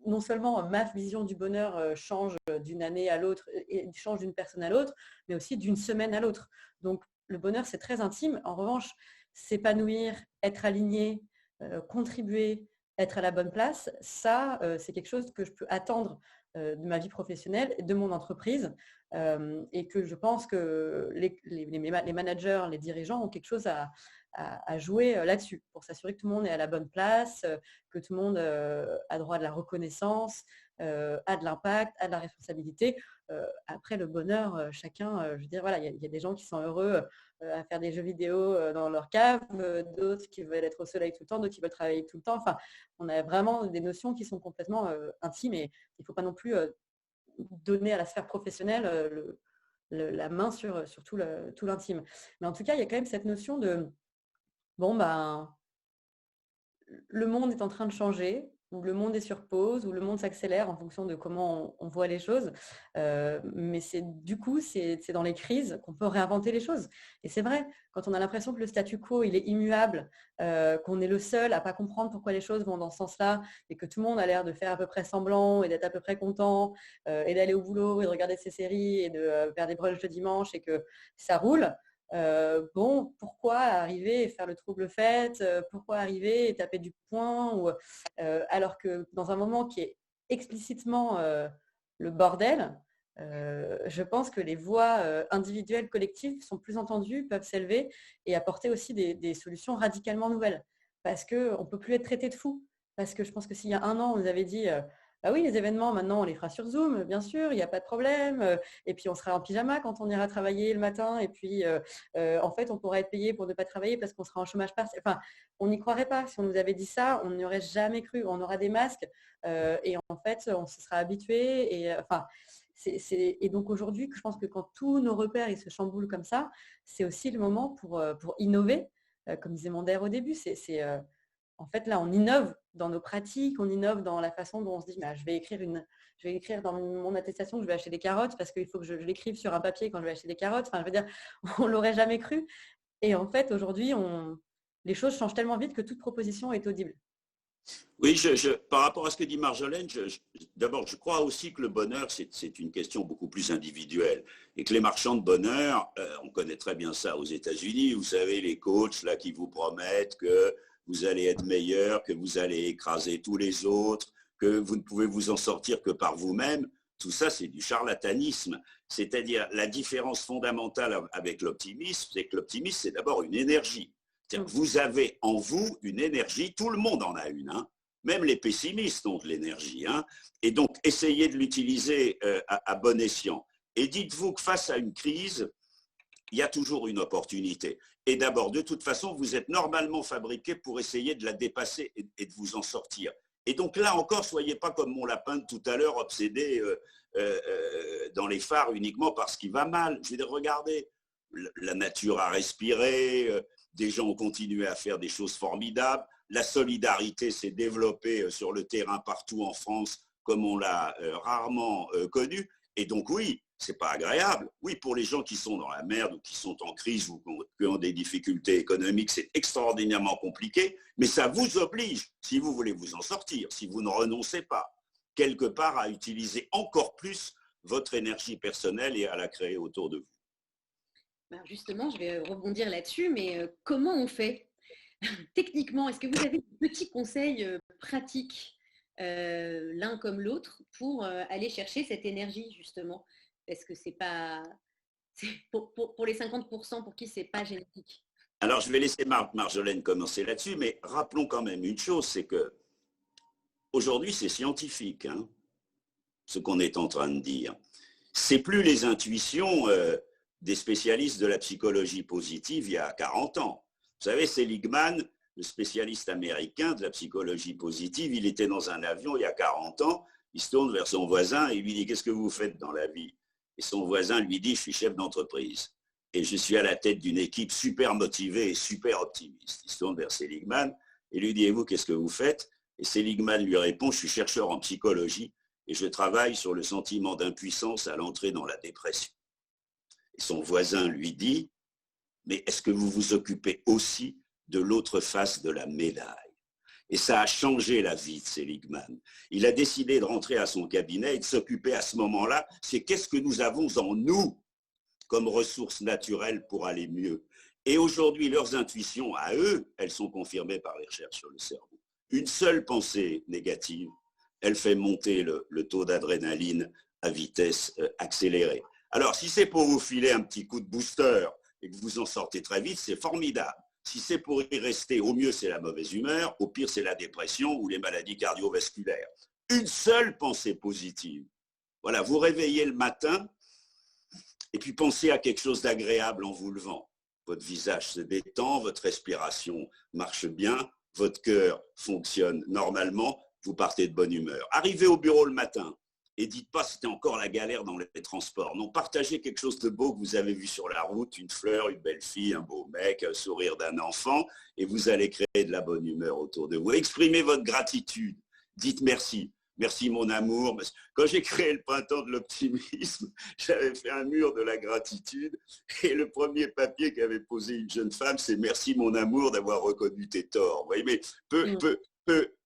non seulement ma vision du bonheur change d'une année à l'autre et change d'une personne à l'autre, mais aussi d'une semaine à l'autre. Donc, le bonheur, c'est très intime. En revanche, s'épanouir, être aligné, contribuer, être à la bonne place, ça, c'est quelque chose que je peux attendre de ma vie professionnelle et de mon entreprise, et que je pense que les managers, les dirigeants ont quelque chose à jouer là-dessus pour s'assurer que tout le monde est à la bonne place, que tout le monde a droit à de la reconnaissance, a de l'impact, a de la responsabilité. Après le bonheur, chacun, je veux dire, voilà, il y a des gens qui sont heureux à faire des jeux vidéo dans leur cave, d'autres qui veulent être au soleil tout le temps, d'autres qui veulent travailler tout le temps. Enfin, on a vraiment des notions qui sont complètement intimes et il ne faut pas non plus donner à la sphère professionnelle la main sur tout l'intime. Mais en tout cas, il y a quand même cette notion de bon, ben, le monde est en train de changer, ou le monde est sur pause, ou le monde s'accélère en fonction de comment on voit les choses. Mais c'est dans les crises qu'on peut réinventer les choses. Et c'est vrai, quand on a l'impression que le statu quo, il est immuable, qu'on est le seul à ne pas comprendre pourquoi les choses vont dans ce sens-là, et que tout le monde a l'air de faire à peu près semblant, et d'être à peu près content, et d'aller au boulot, et de regarder ses séries, et de faire des brunchs le dimanche, et que ça roule. Bon, pourquoi arriver et faire le trouble fête, pourquoi arriver et taper du poing, alors que dans un moment qui est explicitement le bordel, je pense que les voix individuelles, collectives sont plus entendues, peuvent s'élever et apporter aussi des solutions radicalement nouvelles. Parce qu'on ne peut plus être traité de fou. Parce que je pense que s'il y a un an, on nous avait dit bah oui, les événements, maintenant, on les fera sur Zoom, bien sûr, il n'y a pas de problème. Et puis, on sera en pyjama quand on ira travailler le matin. Et puis, en fait, on pourra être payé pour ne pas travailler parce qu'on sera en chômage partiel. Enfin, on n'y croirait pas. Si on nous avait dit ça, on n'y aurait jamais cru. On aura des masques et en fait, on se sera habitué. Et, et donc, aujourd'hui, je pense que quand tous nos repères ils se chamboulent comme ça, c'est aussi le moment pour innover. Comme disait Mondaire au début, en fait, là, on innove dans nos pratiques, on innove dans la façon dont on se dit je vais écrire dans mon attestation que je vais acheter des carottes parce qu'il faut que je l'écrive sur un papier quand je vais acheter des carottes. Enfin, je veux dire, on ne l'aurait jamais cru. Et en fait, aujourd'hui, les choses changent tellement vite que toute proposition est audible. Oui, par rapport à ce que dit Marjolaine, d'abord, je crois aussi que le bonheur, c'est une question beaucoup plus individuelle. Et que les marchands de bonheur, on connaît très bien ça aux États-Unis, vous savez, les coachs là, qui vous promettent que vous allez être meilleur, que vous allez écraser tous les autres, que vous ne pouvez vous en sortir que par vous-même. Tout ça, c'est du charlatanisme. C'est-à-dire, la différence fondamentale avec l'optimisme, c'est que l'optimisme, c'est d'abord une énergie. Vous avez en vous une énergie, tout le monde en a une, hein. Même les pessimistes ont de l'énergie, hein. Et donc, essayez de l'utiliser à bon escient. Et dites-vous que face à une crise, il y a toujours une opportunité. Et d'abord, de toute façon, vous êtes normalement fabriqué pour essayer de la dépasser et de vous en sortir. Et donc là encore, soyez pas comme mon lapin de tout à l'heure, obsédé dans les phares uniquement parce qu'il va mal. Je veux dire, regardez, la nature a respiré, des gens ont continué à faire des choses formidables. La solidarité s'est développée sur le terrain partout en France, comme on l'a rarement connu. Et donc oui, c'est pas agréable. Oui, pour les gens qui sont dans la merde ou qui sont en crise ou qui ont des difficultés économiques, c'est extraordinairement compliqué, mais ça vous oblige, si vous voulez vous en sortir, si vous ne renoncez pas, quelque part à utiliser encore plus votre énergie personnelle et à la créer autour de vous. Ben justement, je vais rebondir là-dessus, mais comment on fait techniquement? Est-ce que vous avez des petits conseils pratiques, l'un comme l'autre, pour aller chercher cette énergie, justement? Parce que c'est pas... pour les 50% pour qui c'est pas génétique. Alors, je vais laisser Marjolaine commencer là-dessus, mais rappelons quand même une chose, c'est que aujourd'hui, c'est scientifique, hein, ce qu'on est en train de dire. C'est plus les intuitions des spécialistes de la psychologie positive il y a 40 ans. Vous savez, Seligman, le spécialiste américain de la psychologie positive, il était dans un avion il y a 40 ans, il se tourne vers son voisin et lui dit « Qu'est-ce que vous faites dans la vie ?» Et son voisin lui dit « Je suis chef d'entreprise et je suis à la tête d'une équipe super motivée et super optimiste. » Il se tourne vers Seligman et lui dit « Et vous, qu'est-ce que vous faites ?» Et Seligman lui répond « Je suis chercheur en psychologie et je travaille sur le sentiment d'impuissance à l'entrée dans la dépression. » Et son voisin lui dit « Mais est-ce que vous vous occupez aussi de l'autre face de la médaille ?» Et ça a changé la vie de Seligman. Il a décidé de rentrer à son cabinet et de s'occuper à ce moment-là, c'est qu'est-ce que nous avons en nous comme ressources naturelles pour aller mieux. Et aujourd'hui, leurs intuitions, à eux, elles sont confirmées par les recherches sur le cerveau. Une seule pensée négative, elle fait monter le taux d'adrénaline à vitesse accélérée. Alors, si c'est pour vous filer un petit coup de booster et que vous en sortez très vite, c'est formidable. Si c'est pour y rester, au mieux, c'est la mauvaise humeur, au pire, c'est la dépression ou les maladies cardiovasculaires. Une seule pensée positive. Voilà, vous réveillez le matin et puis pensez à quelque chose d'agréable en vous levant. Votre visage se détend, votre respiration marche bien, votre cœur fonctionne normalement, vous partez de bonne humeur. Arrivez au bureau le matin et dites pas c'était encore la galère dans les transports. Non, partagez quelque chose de beau que vous avez vu sur la route, une fleur, une belle fille, un beau mec, un sourire d'un enfant, et vous allez créer de la bonne humeur autour de vous. Exprimez votre gratitude. Dites merci. Merci mon amour. Quand j'ai créé le printemps de l'optimisme, j'avais fait un mur de la gratitude et le premier papier qu'avait posé une jeune femme, c'est merci mon amour d'avoir reconnu tes torts. Vous voyez, mais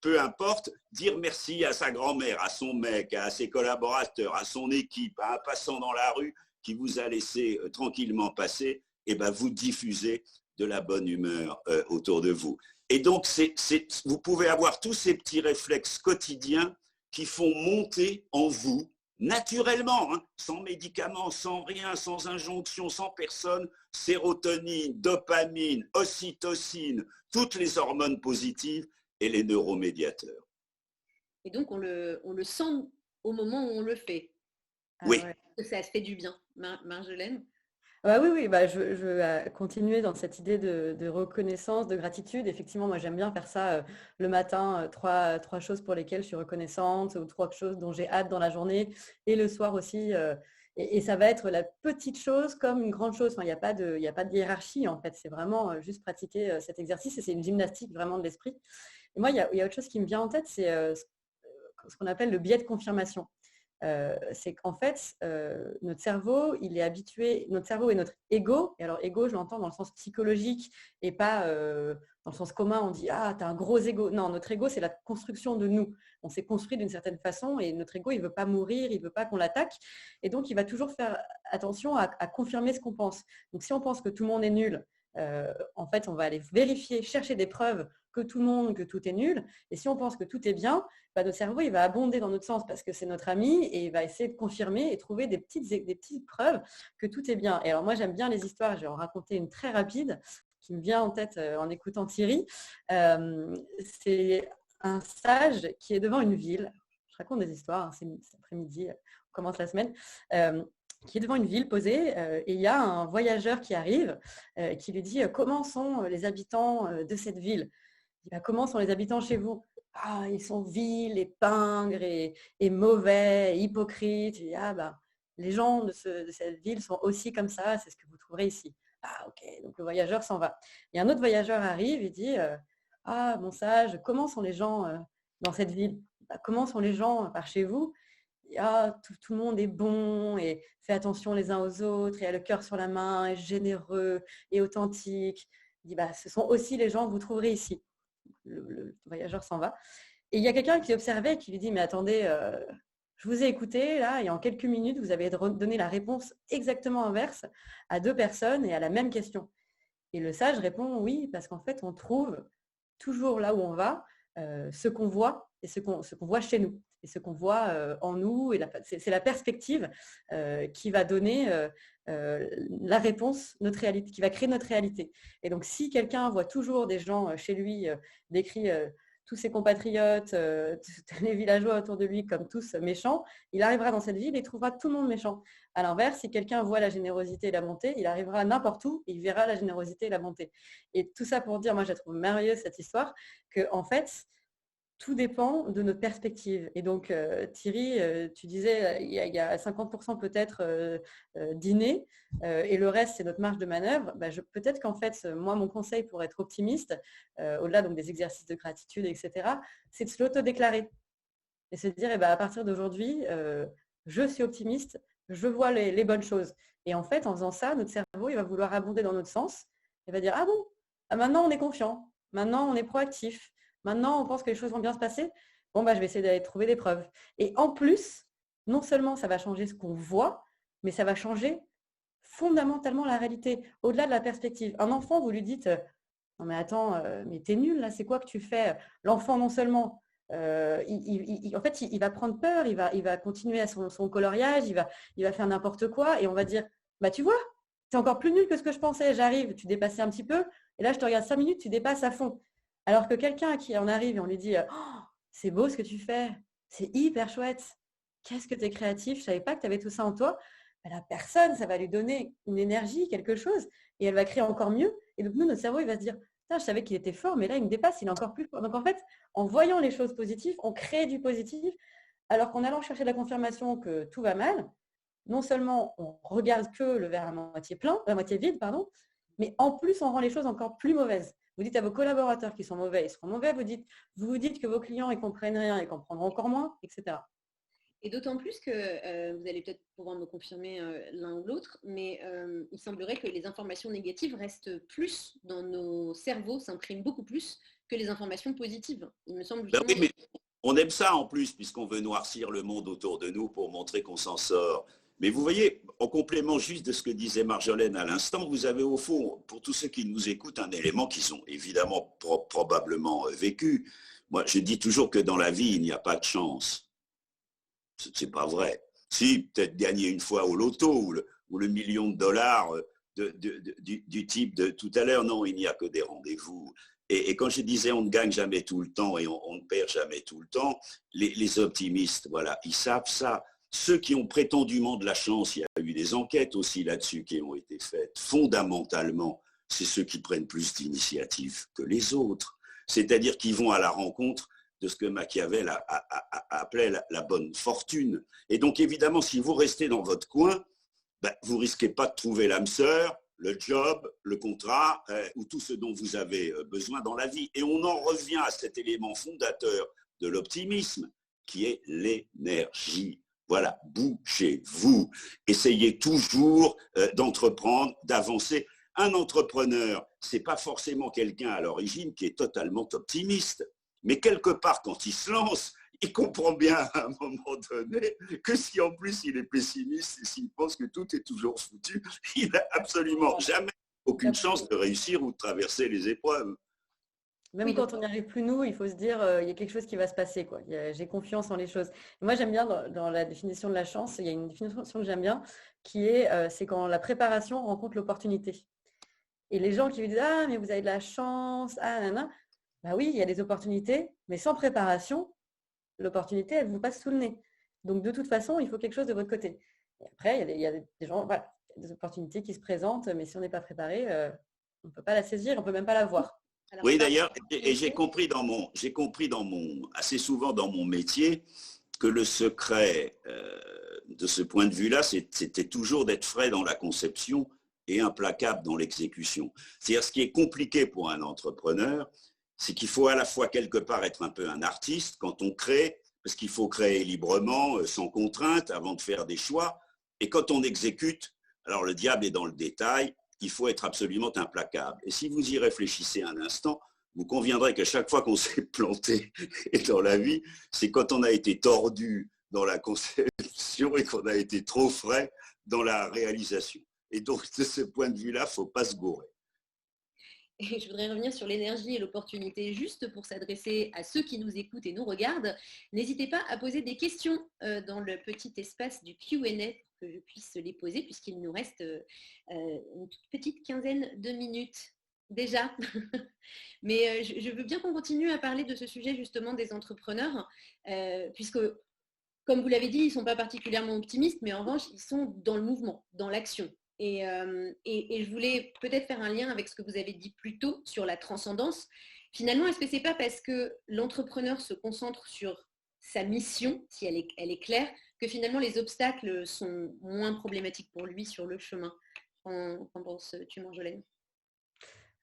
peu importe, dire merci à sa grand-mère, à son mec, à ses collaborateurs, à son équipe, à un passant dans la rue qui vous a laissé tranquillement passer, et ben vous diffusez de la bonne humeur autour de vous. Et donc, vous pouvez avoir tous ces petits réflexes quotidiens qui font monter en vous, naturellement, hein, sans médicaments, sans rien, sans injonction, sans personne, sérotonine, dopamine, ocytocine, toutes les hormones positives et les neuromédiateurs. Et donc, on le sent au moment où on le fait. Oui. Que ça se fait du bien. Marjolaine? Oui, je veux continuer dans cette idée de reconnaissance, de gratitude. Effectivement, moi j'aime bien faire ça le matin, trois choses pour lesquelles je suis reconnaissante ou trois choses dont j'ai hâte dans la journée et le soir aussi. Et ça va être la petite chose comme une grande chose. Enfin, il n'y a pas de hiérarchie en fait. C'est vraiment juste pratiquer cet exercice et c'est une gymnastique vraiment de l'esprit. Et moi, il y a autre chose qui me vient en tête, c'est ce qu'on appelle le biais de confirmation. c'est qu'en fait, notre cerveau, il est habitué, notre cerveau et notre ego, et alors ego, je l'entends dans le sens psychologique et pas dans le sens commun, on dit « Ah, tu as un gros ego ». Non, notre ego, c'est la construction de nous. On s'est construit d'une certaine façon et notre ego, il ne veut pas mourir, il ne veut pas qu'on l'attaque. Et donc, il va toujours faire attention à confirmer ce qu'on pense. Donc, si on pense que tout le monde est nul, en fait, on va aller vérifier, chercher des preuves que tout est nul. Et si on pense que tout est bien, notre cerveau, il va abonder dans notre sens parce que c'est notre ami et il va essayer de confirmer et trouver des petites preuves que tout est bien. Et alors, moi, j'aime bien les histoires. Je vais en raconter une très rapide qui me vient en tête en écoutant Thierry. C'est un sage qui est devant une ville. Je raconte des histoires, hein, c'est après-midi, on commence la semaine. Qui est devant une ville posée et il y a un voyageur qui arrive qui lui dit « Comment sont les habitants de cette ville ?» Il dit « Comment sont les habitants chez vous ?»« Ah, ils sont vils et pingres et mauvais, et hypocrites. » Il dit « Ah, les gens de cette ville sont aussi comme ça, c'est ce que vous trouverez ici. » Ah, ok, donc le voyageur s'en va. Et un autre voyageur arrive et dit « Ah, mon sage, comment sont les gens dans cette ville ? Comment sont les gens par chez vous ? » Ah, tout le monde est bon et fait attention les uns aux autres et a le cœur sur la main, est généreux et authentique. Il dit, ce sont aussi les gens que vous trouverez ici. Le voyageur s'en va. Et il y a quelqu'un qui observait et qui lui dit, mais attendez, je vous ai écouté là et en quelques minutes, vous avez donné la réponse exactement inverse à 2 personnes et à la même question. Et le sage répond, oui, parce qu'en fait, on trouve toujours là où on va ce qu'on voit et ce qu'on voit chez nous. Et ce qu'on voit en nous, c'est la perspective qui va donner la réponse, notre réalité, qui va créer notre réalité. Et donc, si quelqu'un voit toujours des gens chez lui décrit tous ses compatriotes, les villageois autour de lui comme tous méchants, il arrivera dans cette ville et trouvera tout le monde méchant. À l'inverse, si quelqu'un voit la générosité et la bonté, il arrivera n'importe où et il verra la générosité et la bonté. Et tout ça pour dire, moi, je la trouve merveilleuse cette histoire, qu'en fait, tout dépend de notre perspective. Et donc, Thierry, tu disais, il y a 50% peut-être d'inné et le reste, c'est notre marge de manœuvre. Peut-être qu'en fait, moi, mon conseil pour être optimiste, au-delà donc, des exercices de gratitude, etc., c'est de se l'auto-déclarer et se dire, à partir d'aujourd'hui, je suis optimiste, je vois les bonnes choses. Et en fait, en faisant ça, notre cerveau, il va vouloir abonder dans notre sens. Il va dire, ah bon, maintenant, on est confiant, maintenant, on est proactif. Maintenant, on pense que les choses vont bien se passer. Bon, je vais essayer d'aller trouver des preuves. Et en plus, non seulement ça va changer ce qu'on voit, mais ça va changer fondamentalement la réalité, au-delà de la perspective. Un enfant, vous lui dites « Non mais attends, mais t'es nul là, c'est quoi que tu fais ?» L'enfant, non seulement, en fait, il va prendre peur, il va continuer à son coloriage, il va faire n'importe quoi et on va dire « Tu vois, t'es encore plus nul que ce que je pensais, j'arrive, tu dépassais un petit peu et là, je te regarde 5 minutes, tu dépasses à fond. » Alors que quelqu'un qui en arrive et on lui dit oh, « C'est beau ce que tu fais, c'est hyper chouette, qu'est-ce que tu es créatif, je ne savais pas que tu avais tout ça en toi. » La personne, ça va lui donner une énergie, quelque chose, et elle va créer encore mieux. Et donc nous, notre cerveau, il va se dire « Je savais qu'il était fort, mais là, il me dépasse, il est encore plus fort. » Donc en fait, en voyant les choses positives, on crée du positif, alors qu'en allant chercher la confirmation que tout va mal, non seulement on regarde que le verre à moitié vide, mais en plus, on rend les choses encore plus mauvaises. Vous dites à vos collaborateurs qui sont mauvais, ils seront mauvais. Vous dites que vos clients ne comprennent rien et comprendront encore moins, etc. Et d'autant plus que vous allez peut-être pouvoir me confirmer l'un ou l'autre, mais il semblerait que les informations négatives restent plus dans nos cerveaux, s'impriment beaucoup plus que les informations positives. Il me semble justement... Oui, mais on aime ça en plus, puisqu'on veut noircir le monde autour de nous pour montrer qu'on s'en sort. Mais vous voyez, en complément juste de ce que disait Marjolaine à l'instant, vous avez au fond, pour tous ceux qui nous écoutent, un élément qu'ils ont évidemment probablement vécu. Moi, je dis toujours que dans la vie, il n'y a pas de chance. C'est pas vrai. Si, peut-être gagner une fois au loto ou le million de dollars du type de tout à l'heure, non, il n'y a que des rendez-vous. Et quand je disais on ne gagne jamais tout le temps et on ne perd jamais tout le temps, les optimistes, voilà, ils savent ça. Ceux qui ont prétendument de la chance, il y a eu des enquêtes aussi là-dessus qui ont été faites. Fondamentalement, c'est ceux qui prennent plus d'initiatives que les autres. C'est-à-dire qu'ils vont à la rencontre de ce que Machiavel appelait la bonne fortune. Et donc, évidemment, si vous restez dans votre coin, vous ne risquez pas de trouver l'âme sœur, le job, le contrat ou tout ce dont vous avez besoin dans la vie. Et on en revient à cet élément fondateur de l'optimisme qui est l'énergie. Voilà, bougez-vous. Essayez toujours d'entreprendre, d'avancer. Un entrepreneur, ce n'est pas forcément quelqu'un à l'origine qui est totalement optimiste. Mais quelque part, quand il se lance, il comprend bien à un moment donné que si en plus il est pessimiste et s'il pense que tout est toujours foutu, il n'a absolument jamais aucune chance de réussir ou de traverser les épreuves. Même quand on n'y arrive plus, nous, il faut se dire, il y a quelque chose qui va se passer, quoi. J'ai confiance en les choses. Et moi, j'aime bien dans la définition de la chance, il y a une définition que j'aime bien, qui est, c'est quand la préparation rencontre l'opportunité. Et les gens qui vous disent, ah, mais vous avez de la chance, ah, nanana. Bah oui, il y a des opportunités, mais sans préparation, l'opportunité, elle vous passe sous le nez. Donc, de toute façon, il faut quelque chose de votre côté. Et après, il y a des gens, voilà, des opportunités qui se présentent, mais si on n'est pas préparé, on ne peut pas la saisir, on ne peut même pas la voir. Alors, oui, d'ailleurs, et j'ai compris assez souvent dans mon métier que le secret de ce point de vue-là, c'était toujours d'être frais dans la conception et implacable dans l'exécution. C'est-à-dire, ce qui est compliqué pour un entrepreneur, c'est qu'il faut à la fois quelque part être un peu un artiste quand on crée, parce qu'il faut créer librement, sans contrainte, avant de faire des choix. Et quand on exécute, alors le diable est dans le détail, il faut être absolument implacable. Et si vous y réfléchissez un instant, vous conviendrez qu'à chaque fois qu'on s'est planté dans la vie, c'est quand on a été tordu dans la conception et qu'on a été trop frais dans la réalisation. Et donc, de ce point de vue-là, il ne faut pas se gourer. Et je voudrais revenir sur l'énergie et l'opportunité juste pour s'adresser à ceux qui nous écoutent et nous regardent. N'hésitez pas à poser des questions dans le petit espace du Q&A pour que je puisse les poser puisqu'il nous reste une petite quinzaine de minutes déjà. Mais je veux bien qu'on continue à parler de ce sujet justement des entrepreneurs puisque, comme vous l'avez dit, ils ne sont pas particulièrement optimistes, mais en revanche, ils sont dans le mouvement, dans l'action. Et je voulais peut-être faire un lien avec ce que vous avez dit plus tôt sur la transcendance. Finalement, est-ce que ce n'est pas parce que l'entrepreneur se concentre sur sa mission, si elle est claire, que finalement les obstacles sont moins problématiques pour lui sur le chemin? Qu'en penses-tu, Marjolaine?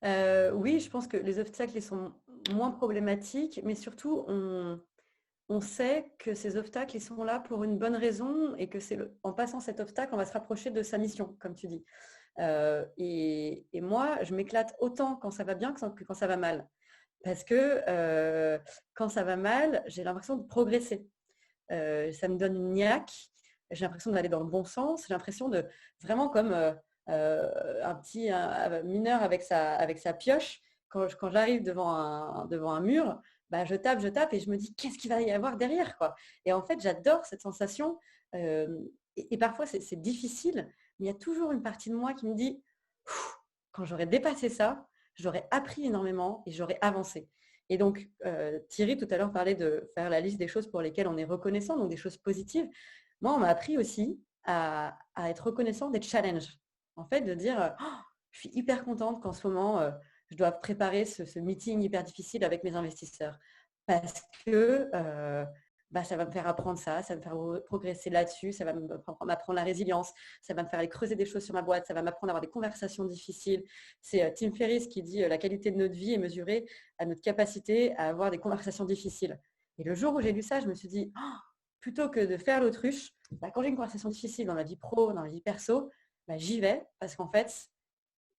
Oui, je pense que les obstacles ils sont moins problématiques, mais surtout, on sait que ces obstacles, ils sont là pour une bonne raison et que c'est en passant cet obstacle, on va se rapprocher de sa mission, comme tu dis. Et moi, je m'éclate autant quand ça va bien que quand ça va mal. Parce que quand ça va mal, j'ai l'impression de progresser. Ça me donne une niaque, j'ai l'impression d'aller dans le bon sens, j'ai l'impression de vraiment comme un petit mineur avec sa pioche. Quand j'arrive devant un mur, bah, je tape et je me dis qu'est-ce qu'il va y avoir derrière, quoi. Et en fait, j'adore cette sensation. Et parfois, c'est difficile, mais il y a toujours une partie de moi qui me dit quand j'aurais dépassé ça, j'aurais appris énormément et j'aurais avancé. Et donc, Thierry, tout à l'heure, parlait de faire la liste des choses pour lesquelles on est reconnaissant, donc des choses positives. Moi, on m'a appris aussi à être reconnaissant des challenges. En fait, de dire je suis hyper contente qu'en ce moment, je dois préparer ce meeting hyper difficile avec mes investisseurs parce que ça va me faire apprendre ça va me faire progresser là-dessus, ça va m'apprendre la résilience, ça va me faire aller creuser des choses sur ma boîte, ça va m'apprendre à avoir des conversations difficiles. C'est Tim Ferriss qui dit la qualité de notre vie est mesurée à notre capacité à avoir des conversations difficiles. Et le jour où j'ai lu ça, je me suis dit plutôt que de faire l'autruche, quand j'ai une conversation difficile dans ma vie pro, dans ma vie perso, j'y vais parce qu'en fait,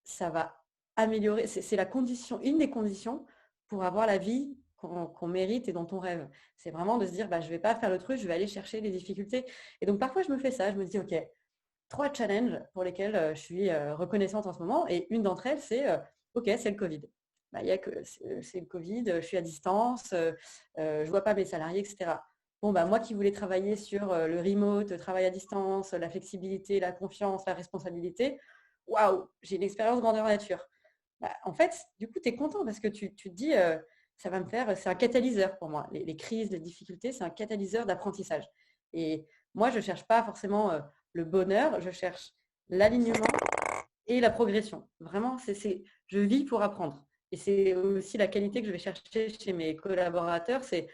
ça va améliorer. C'est une des conditions pour avoir la vie qu'on mérite et dont on rêve. C'est vraiment de se dire, je ne vais pas faire l'autruche, je vais aller chercher les difficultés. Et donc, parfois, je me fais ça. Je me dis, OK, 3 challenges pour lesquels je suis reconnaissante en ce moment. Et une d'entre elles, c'est, OK, c'est le Covid. C'est le Covid, je suis à distance, je ne vois pas mes salariés, etc. Bon, moi qui voulais travailler sur le remote, le travail à distance, la flexibilité, la confiance, la responsabilité, waouh, j'ai une expérience grandeur nature. En fait, du coup, tu es content parce que tu te dis, ça va me faire, c'est un catalyseur pour moi. Les crises, les difficultés, c'est un catalyseur d'apprentissage. Et moi, je ne cherche pas forcément le bonheur, je cherche l'alignement et la progression. Vraiment, je vis pour apprendre. Et c'est aussi la qualité que je vais chercher chez mes collaborateurs, c'est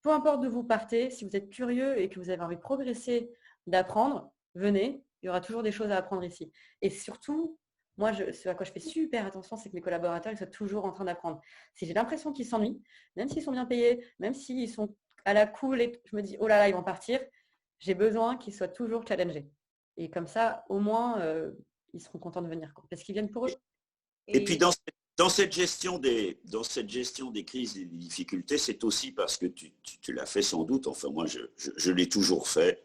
peu importe d'où vous partez, si vous êtes curieux et que vous avez envie de progresser, d'apprendre, venez, il y aura toujours des choses à apprendre ici. Et surtout, moi, ce à quoi je fais super attention, c'est que mes collaborateurs ils soient toujours en train d'apprendre. Si j'ai l'impression qu'ils s'ennuient, même s'ils sont bien payés, même s'ils sont à la cool, et je me dis, oh là là, ils vont partir, j'ai besoin qu'ils soient toujours challengés. Et comme ça, au moins, ils seront contents de venir, parce qu'ils viennent pour eux. Et puis dans cette gestion des crises et des difficultés, c'est aussi parce que tu l'as fait sans doute, enfin moi je l'ai toujours fait,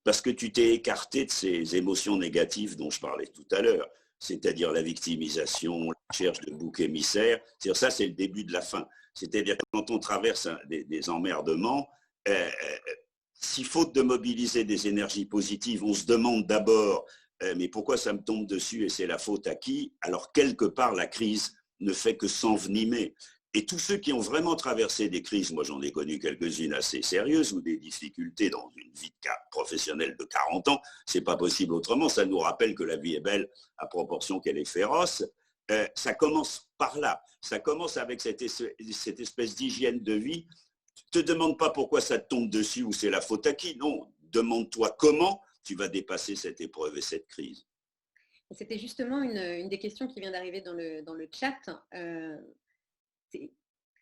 parce que tu t'es écarté de ces émotions négatives dont je parlais tout à l'heure, c'est-à-dire la victimisation, la recherche de boucs émissaires. C'est-à-dire ça, c'est le début de la fin. C'est-à-dire que quand on traverse des emmerdements, si faute de mobiliser des énergies positives, on se demande d'abord mais pourquoi ça me tombe dessus et c'est la faute à qui? Alors quelque part, la crise ne fait que s'envenimer. Et tous ceux qui ont vraiment traversé des crises, moi j'en ai connu quelques-unes assez sérieuses, ou des difficultés dans une vie professionnelle de 40 ans, c'est pas possible autrement, ça nous rappelle que la vie est belle à proportion qu'elle est féroce. Ça commence par là, ça commence avec cette espèce d'hygiène de vie. Ne te demande pas pourquoi ça te tombe dessus ou c'est la faute à qui, non, demande-toi comment tu vas dépasser cette épreuve et cette crise. C'était justement une des questions qui vient d'arriver dans le chat.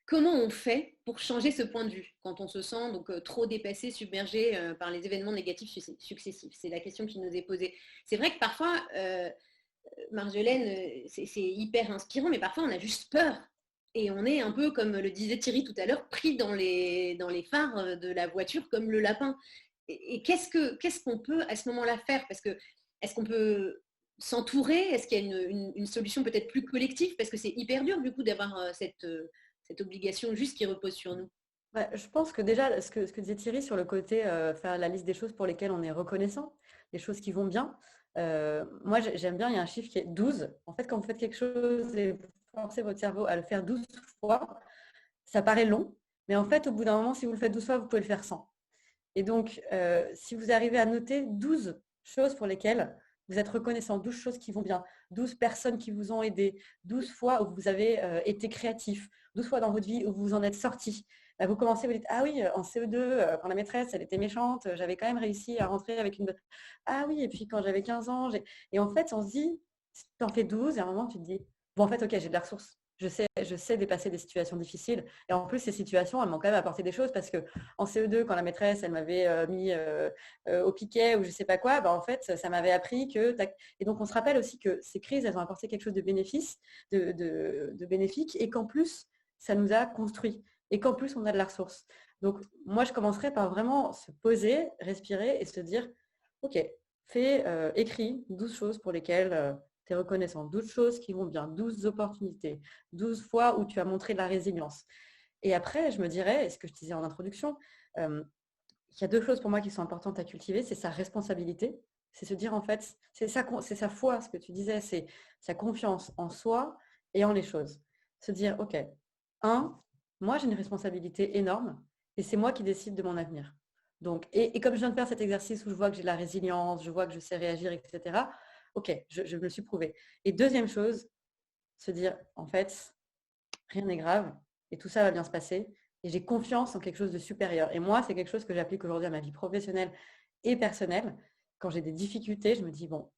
Comment on fait pour changer ce point de vue quand on se sent donc trop dépassé, submergé par les événements négatifs successifs? C'est la question qui nous est posée. C'est vrai que parfois, Marjolaine, c'est hyper inspirant, mais parfois on a juste peur. Et on est un peu, comme le disait Thierry tout à l'heure, pris dans les phares de la voiture comme le lapin. Et qu'est-ce qu'on peut à ce moment-là faire? Parce que est-ce qu'on peut s'entourer? Est-ce qu'il y a une solution peut-être plus collective? Parce que c'est hyper dur du coup d'avoir cette obligation juste qui repose sur nous. Ouais, je pense que déjà, ce que disait Thierry sur le côté faire la liste des choses pour lesquelles on est reconnaissant, les choses qui vont bien. Moi, j'aime bien, il y a un chiffre qui est 12. En fait, quand vous faites quelque chose et vous forcez votre cerveau à le faire 12 fois, ça paraît long. Mais en fait, au bout d'un moment, si vous le faites 12 fois, vous pouvez le faire 100. Et donc, si vous arrivez à noter 12 choses pour lesquelles vous êtes reconnaissant, 12 choses qui vont bien, 12 personnes qui vous ont aidé, 12 fois où vous avez été créatif, 12 fois dans votre vie où vous en êtes sorti, vous commencez, vous dites, ah oui, en CE2, quand la maîtresse, elle était méchante, j'avais quand même réussi à rentrer avec une... Ah oui, et puis quand j'avais 15 ans, Et en fait, on se dit, tu en fais 12, et à un moment, tu te dis, bon, en fait, ok, j'ai de la ressource. Je sais dépasser des situations difficiles. Et en plus, ces situations, elles m'ont quand même apporté des choses parce qu'en CE2, quand la maîtresse, elle m'avait mis au piquet ou je ne sais pas quoi, en fait, ça m'avait appris que... Et donc, on se rappelle aussi que ces crises, elles ont apporté quelque chose de bénéfique et qu'en plus, ça nous a construit et qu'en plus, on a de la ressource. Donc, moi, je commencerai par vraiment se poser, respirer et se dire, ok, écris 12 choses pour lesquelles... tu es reconnaissant, 12 choses qui vont bien, 12 opportunités, 12 fois où tu as montré de la résilience. Et après, je me dirais, et ce que je disais en introduction, il y a deux choses pour moi qui sont importantes à cultiver, c'est sa responsabilité, c'est se dire en fait, c'est sa foi, ce que tu disais, c'est sa confiance en soi et en les choses. Se dire, ok, moi j'ai une responsabilité énorme et c'est moi qui décide de mon avenir. Donc, et comme je viens de faire cet exercice où je vois que j'ai de la résilience, je vois que je sais réagir, etc., ok, je me le suis prouvé. Et deuxième chose, se dire, en fait, rien n'est grave et tout ça va bien se passer. Et j'ai confiance en quelque chose de supérieur. Et moi, c'est quelque chose que j'applique aujourd'hui à ma vie professionnelle et personnelle. Quand j'ai des difficultés, je me dis, bon,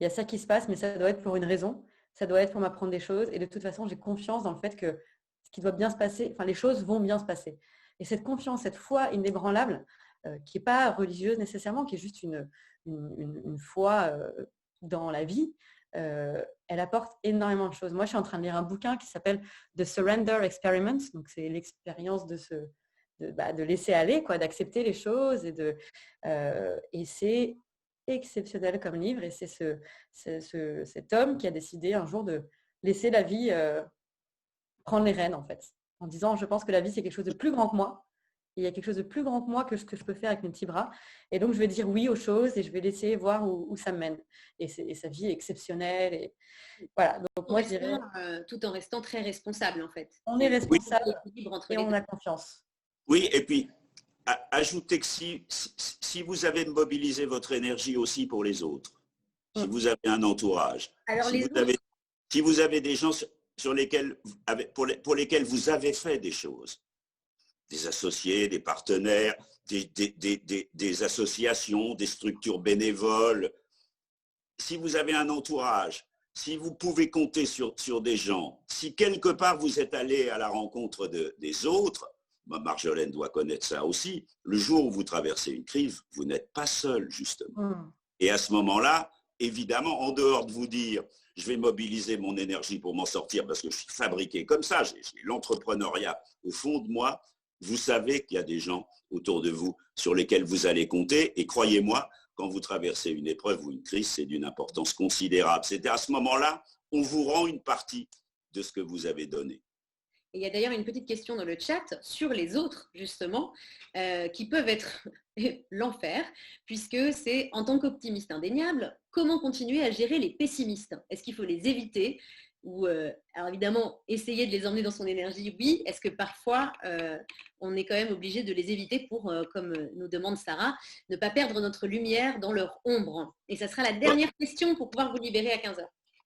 il y a ça qui se passe, mais ça doit être pour une raison. Ça doit être pour m'apprendre des choses. Et de toute façon, j'ai confiance dans le fait que ce qui doit bien se passer, enfin, les choses vont bien se passer. Et cette confiance, cette foi inébranlable, qui n'est pas religieuse nécessairement, qui est juste une foi dans la vie, elle apporte énormément de choses. Moi, je suis en train de lire un bouquin qui s'appelle The Surrender Experiment. Donc, c'est l'expérience de laisser aller, quoi, d'accepter les choses. Et c'est exceptionnel comme livre. Et c'est cet homme qui a décidé un jour de laisser la vie prendre les rênes, en fait. En disant, je pense que la vie, c'est quelque chose de plus grand que moi. Il y a quelque chose de plus grand que moi que ce que je peux faire avec mes petits bras. Et donc, je vais dire oui aux choses et je vais laisser voir où ça me mène. Et sa vie est exceptionnelle. Et voilà. Donc, moi, je dirais... tout en restant très responsable, en fait. On est responsable et on a confiance. Oui, et puis, ajoutez que si vous avez mobilisé votre énergie aussi pour les autres, si vous avez un entourage, alors, si vous avez des gens pour lesquels vous avez fait des choses, des associés, des partenaires, des associations, des structures bénévoles. Si vous avez un entourage, si vous pouvez compter sur des gens, si quelque part vous êtes allé à la rencontre des autres, Marjolaine doit connaître ça aussi, le jour où vous traversez une crise, vous n'êtes pas seul, justement. Et à ce moment-là, évidemment, en dehors de vous dire, je vais mobiliser mon énergie pour m'en sortir parce que je suis fabriqué comme ça, j'ai l'entrepreneuriat au fond de moi, vous savez qu'il y a des gens autour de vous sur lesquels vous allez compter. Et croyez-moi, quand vous traversez une épreuve ou une crise, c'est d'une importance considérable. C'est à ce moment-là, on vous rend une partie de ce que vous avez donné. Et il y a d'ailleurs une petite question dans le chat sur les autres, justement, qui peuvent être l'enfer, puisque c'est en tant qu'optimiste indéniable, comment continuer à gérer les pessimistes? Est-ce qu'il faut les éviter? Ou, alors évidemment, essayer de les emmener dans son énergie, oui. Est-ce que parfois, on est quand même obligé de les éviter pour, comme nous demande Sarah, ne pas perdre notre lumière dans leur ombre? Et ça sera la dernière question pour pouvoir vous libérer à 15h.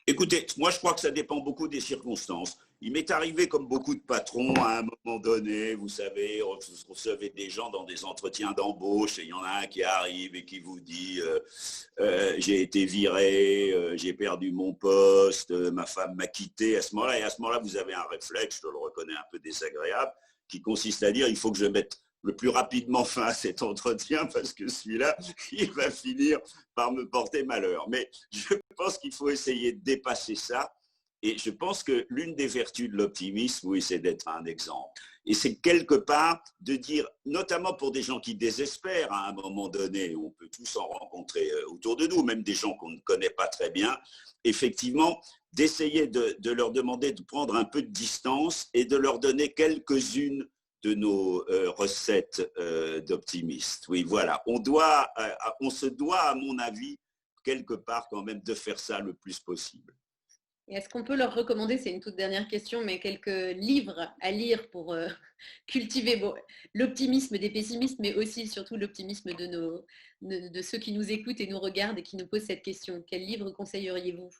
Écoutez, moi je crois que ça dépend beaucoup des circonstances. Il m'est arrivé, comme beaucoup de patrons, à un moment donné, vous savez, vous recevez des gens dans des entretiens d'embauche et il y en a un qui arrive et qui vous dit j'ai été viré, j'ai perdu mon poste, ma femme m'a quitté. À ce moment-là, vous avez un réflexe, je le reconnais, un peu désagréable, qui consiste à dire il faut que je mette le plus rapidement fin à cet entretien parce que celui-là, il va finir par me porter malheur. Mais je pense qu'il faut essayer de dépasser ça. Et je pense que l'une des vertus de l'optimisme, oui, c'est d'être un exemple. Et c'est quelque part de dire, notamment pour des gens qui désespèrent à un moment donné, on peut tous en rencontrer autour de nous, même des gens qu'on ne connaît pas très bien, effectivement, d'essayer de leur demander de prendre un peu de distance et de leur donner quelques-unes de nos recettes d'optimistes. Oui, voilà. On se doit, à mon avis, quelque part quand même, de faire ça le plus possible. Et est-ce qu'on peut leur recommander, c'est une toute dernière question, mais quelques livres à lire pour cultiver l'optimisme des pessimistes, mais aussi surtout l'optimisme de ceux qui nous écoutent et nous regardent et qui nous posent cette question? Quel livre conseilleriez-vous?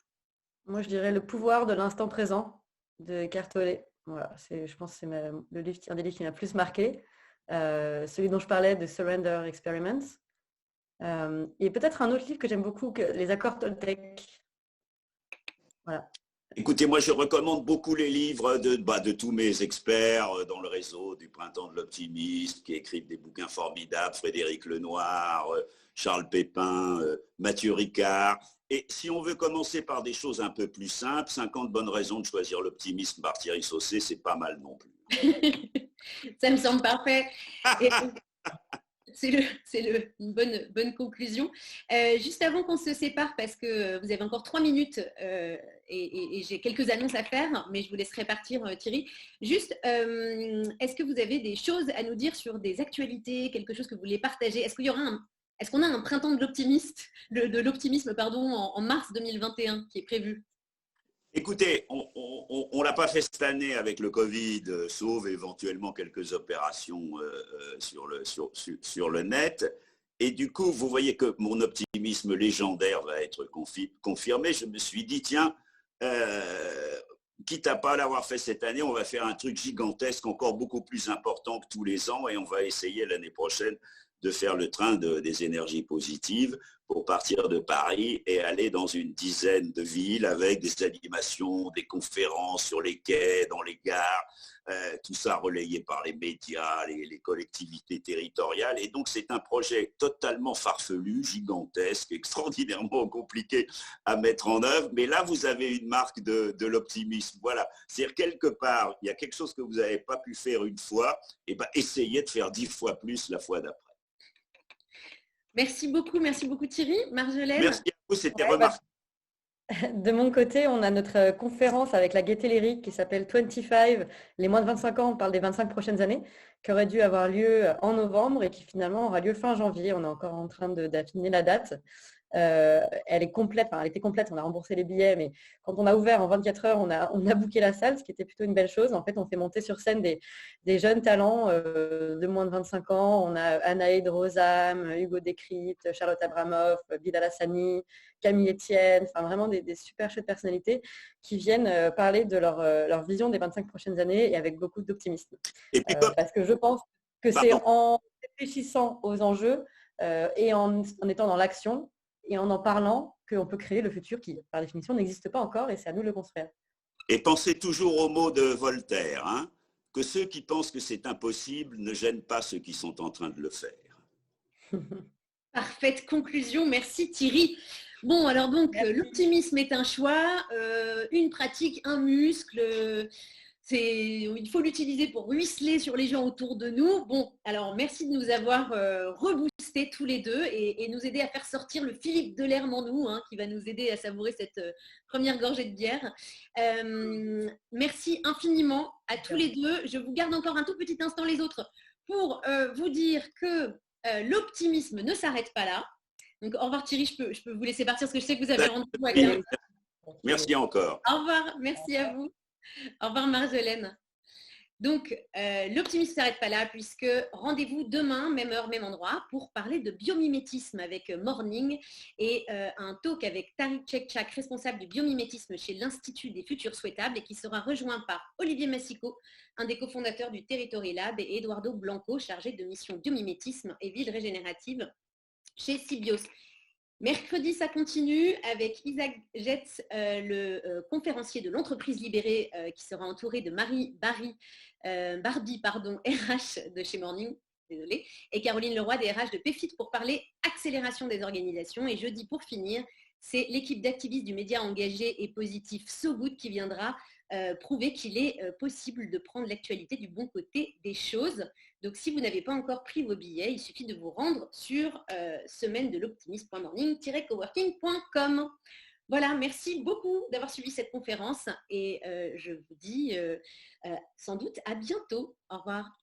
Moi, je dirais Le pouvoir de l'instant présent de Eckhart Tolle. Voilà, je pense que c'est un des livres qui m'a plus marqué. Celui dont je parlais, de Surrender Experiments. Et peut-être un autre livre que j'aime beaucoup, Les accords Toltec. Voilà. Écoutez, moi je recommande beaucoup les livres de tous mes experts dans le réseau du Printemps de l'Optimisme, qui écrivent des bouquins formidables, Frédéric Lenoir, Charles Pépin, Mathieu Ricard. Et si on veut commencer par des choses un peu plus simples, 50 bonnes raisons de choisir l'optimisme par Thierry Saucé, c'est pas mal non plus. Ça me semble parfait. C'est une bonne conclusion. Juste avant qu'on se sépare, parce que vous avez encore 3 minutes et j'ai quelques annonces à faire, mais je vous laisserai partir, Thierry. Juste, est-ce que vous avez des choses à nous dire sur des actualités, quelque chose que vous voulez partager? Est-ce qu'on a un printemps de l'optimisme en mars 2021 qui est prévu? Écoutez, on ne l'a pas fait cette année avec le Covid, sauf éventuellement quelques opérations sur le net. Et du coup, vous voyez que mon optimisme légendaire va être confirmé. Je me suis dit, tiens, quitte à ne pas l'avoir fait cette année, on va faire un truc gigantesque, encore beaucoup plus important que tous les ans, et on va essayer l'année prochaine de faire le train des énergies positives pour partir de Paris et aller dans une dizaine de villes avec des animations, des conférences sur les quais, dans les gares, tout ça relayé par les médias, les collectivités territoriales. Et donc c'est un projet totalement farfelu, gigantesque, extraordinairement compliqué à mettre en œuvre. Mais là, vous avez une marque de l'optimisme. Voilà. C'est-à-dire quelque part, il y a quelque chose que vous n'avez pas pu faire une fois, et ben essayez de faire 10 fois plus la fois d'après. Merci beaucoup Thierry. Marjolaine? Merci à vous, c'était remarquable. De mon côté, on a notre conférence avec la Gaieté Lyrique qui s'appelle 25, les moins de 25 ans, on parle des 25 prochaines années, qui aurait dû avoir lieu en novembre et qui finalement aura lieu fin janvier. On est encore en train d'affiner la date. Elle est complète, elle était complète, on a remboursé les billets, mais quand on a ouvert en 24 heures, on a booké la salle, ce qui était plutôt une belle chose. En fait, on fait monter sur scène des jeunes talents de moins de 25 ans. On a Anaïd Rosam, Hugo Décrypte, Charlotte Abramoff, Bilal Hassani, Camille Etienne, enfin vraiment des super chouettes personnalités qui viennent parler de leur vision des 25 prochaines années et avec beaucoup d'optimisme. Parce que je pense que c'est en réfléchissant aux enjeux et en étant dans l'action et en parlant qu'on peut créer le futur qui, par définition, n'existe pas encore et c'est à nous de le construire. Et pensez toujours au mot de Voltaire, hein, que ceux qui pensent que c'est impossible ne gênent pas ceux qui sont en train de le faire. Parfaite conclusion, merci Thierry. Bon, alors donc, l'optimisme est un choix, une pratique, un muscle. Il faut l'utiliser pour ruisseler sur les gens autour de nous. Bon, alors merci de nous avoir reboosté tous les deux et nous aider à faire sortir le Philippe Delerme en nous, qui va nous aider à savourer cette première gorgée de bière. Merci infiniment à tous les deux. Je vous garde encore un tout petit instant les autres pour vous dire que l'optimisme ne s'arrête pas là. Donc au revoir Thierry, je peux vous laisser partir parce que je sais que vous avez rendez-vous à 15. Merci encore. Au revoir, merci à vous. Au revoir Marjolaine. Donc, l'optimisme ne s'arrête pas là puisque rendez-vous demain, même heure, même endroit, pour parler de biomimétisme avec Morning et un talk avec Tariq Chekchak, responsable du biomimétisme chez l'Institut des Futurs Souhaitables et qui sera rejoint par Olivier Massico, un des cofondateurs du Territory Lab, et Eduardo Blanco, chargé de mission biomimétisme et ville régénérative chez Sybios. Mercredi, ça continue avec Isaac Jetz, le conférencier de l'entreprise libérée qui sera entouré de Barbie, RH de chez Morning, désolé, et Caroline Leroy des RH de PFIT pour parler accélération des organisations. Et jeudi, pour finir, c'est l'équipe d'activistes du média engagé et positif So Good qui viendra prouver qu'il est possible de prendre l'actualité du bon côté des choses. Donc, si vous n'avez pas encore pris vos billets, il suffit de vous rendre sur semaine de l'optimisme.morning-coworking.com. Voilà, merci beaucoup d'avoir suivi cette conférence et je vous dis sans doute à bientôt. Au revoir.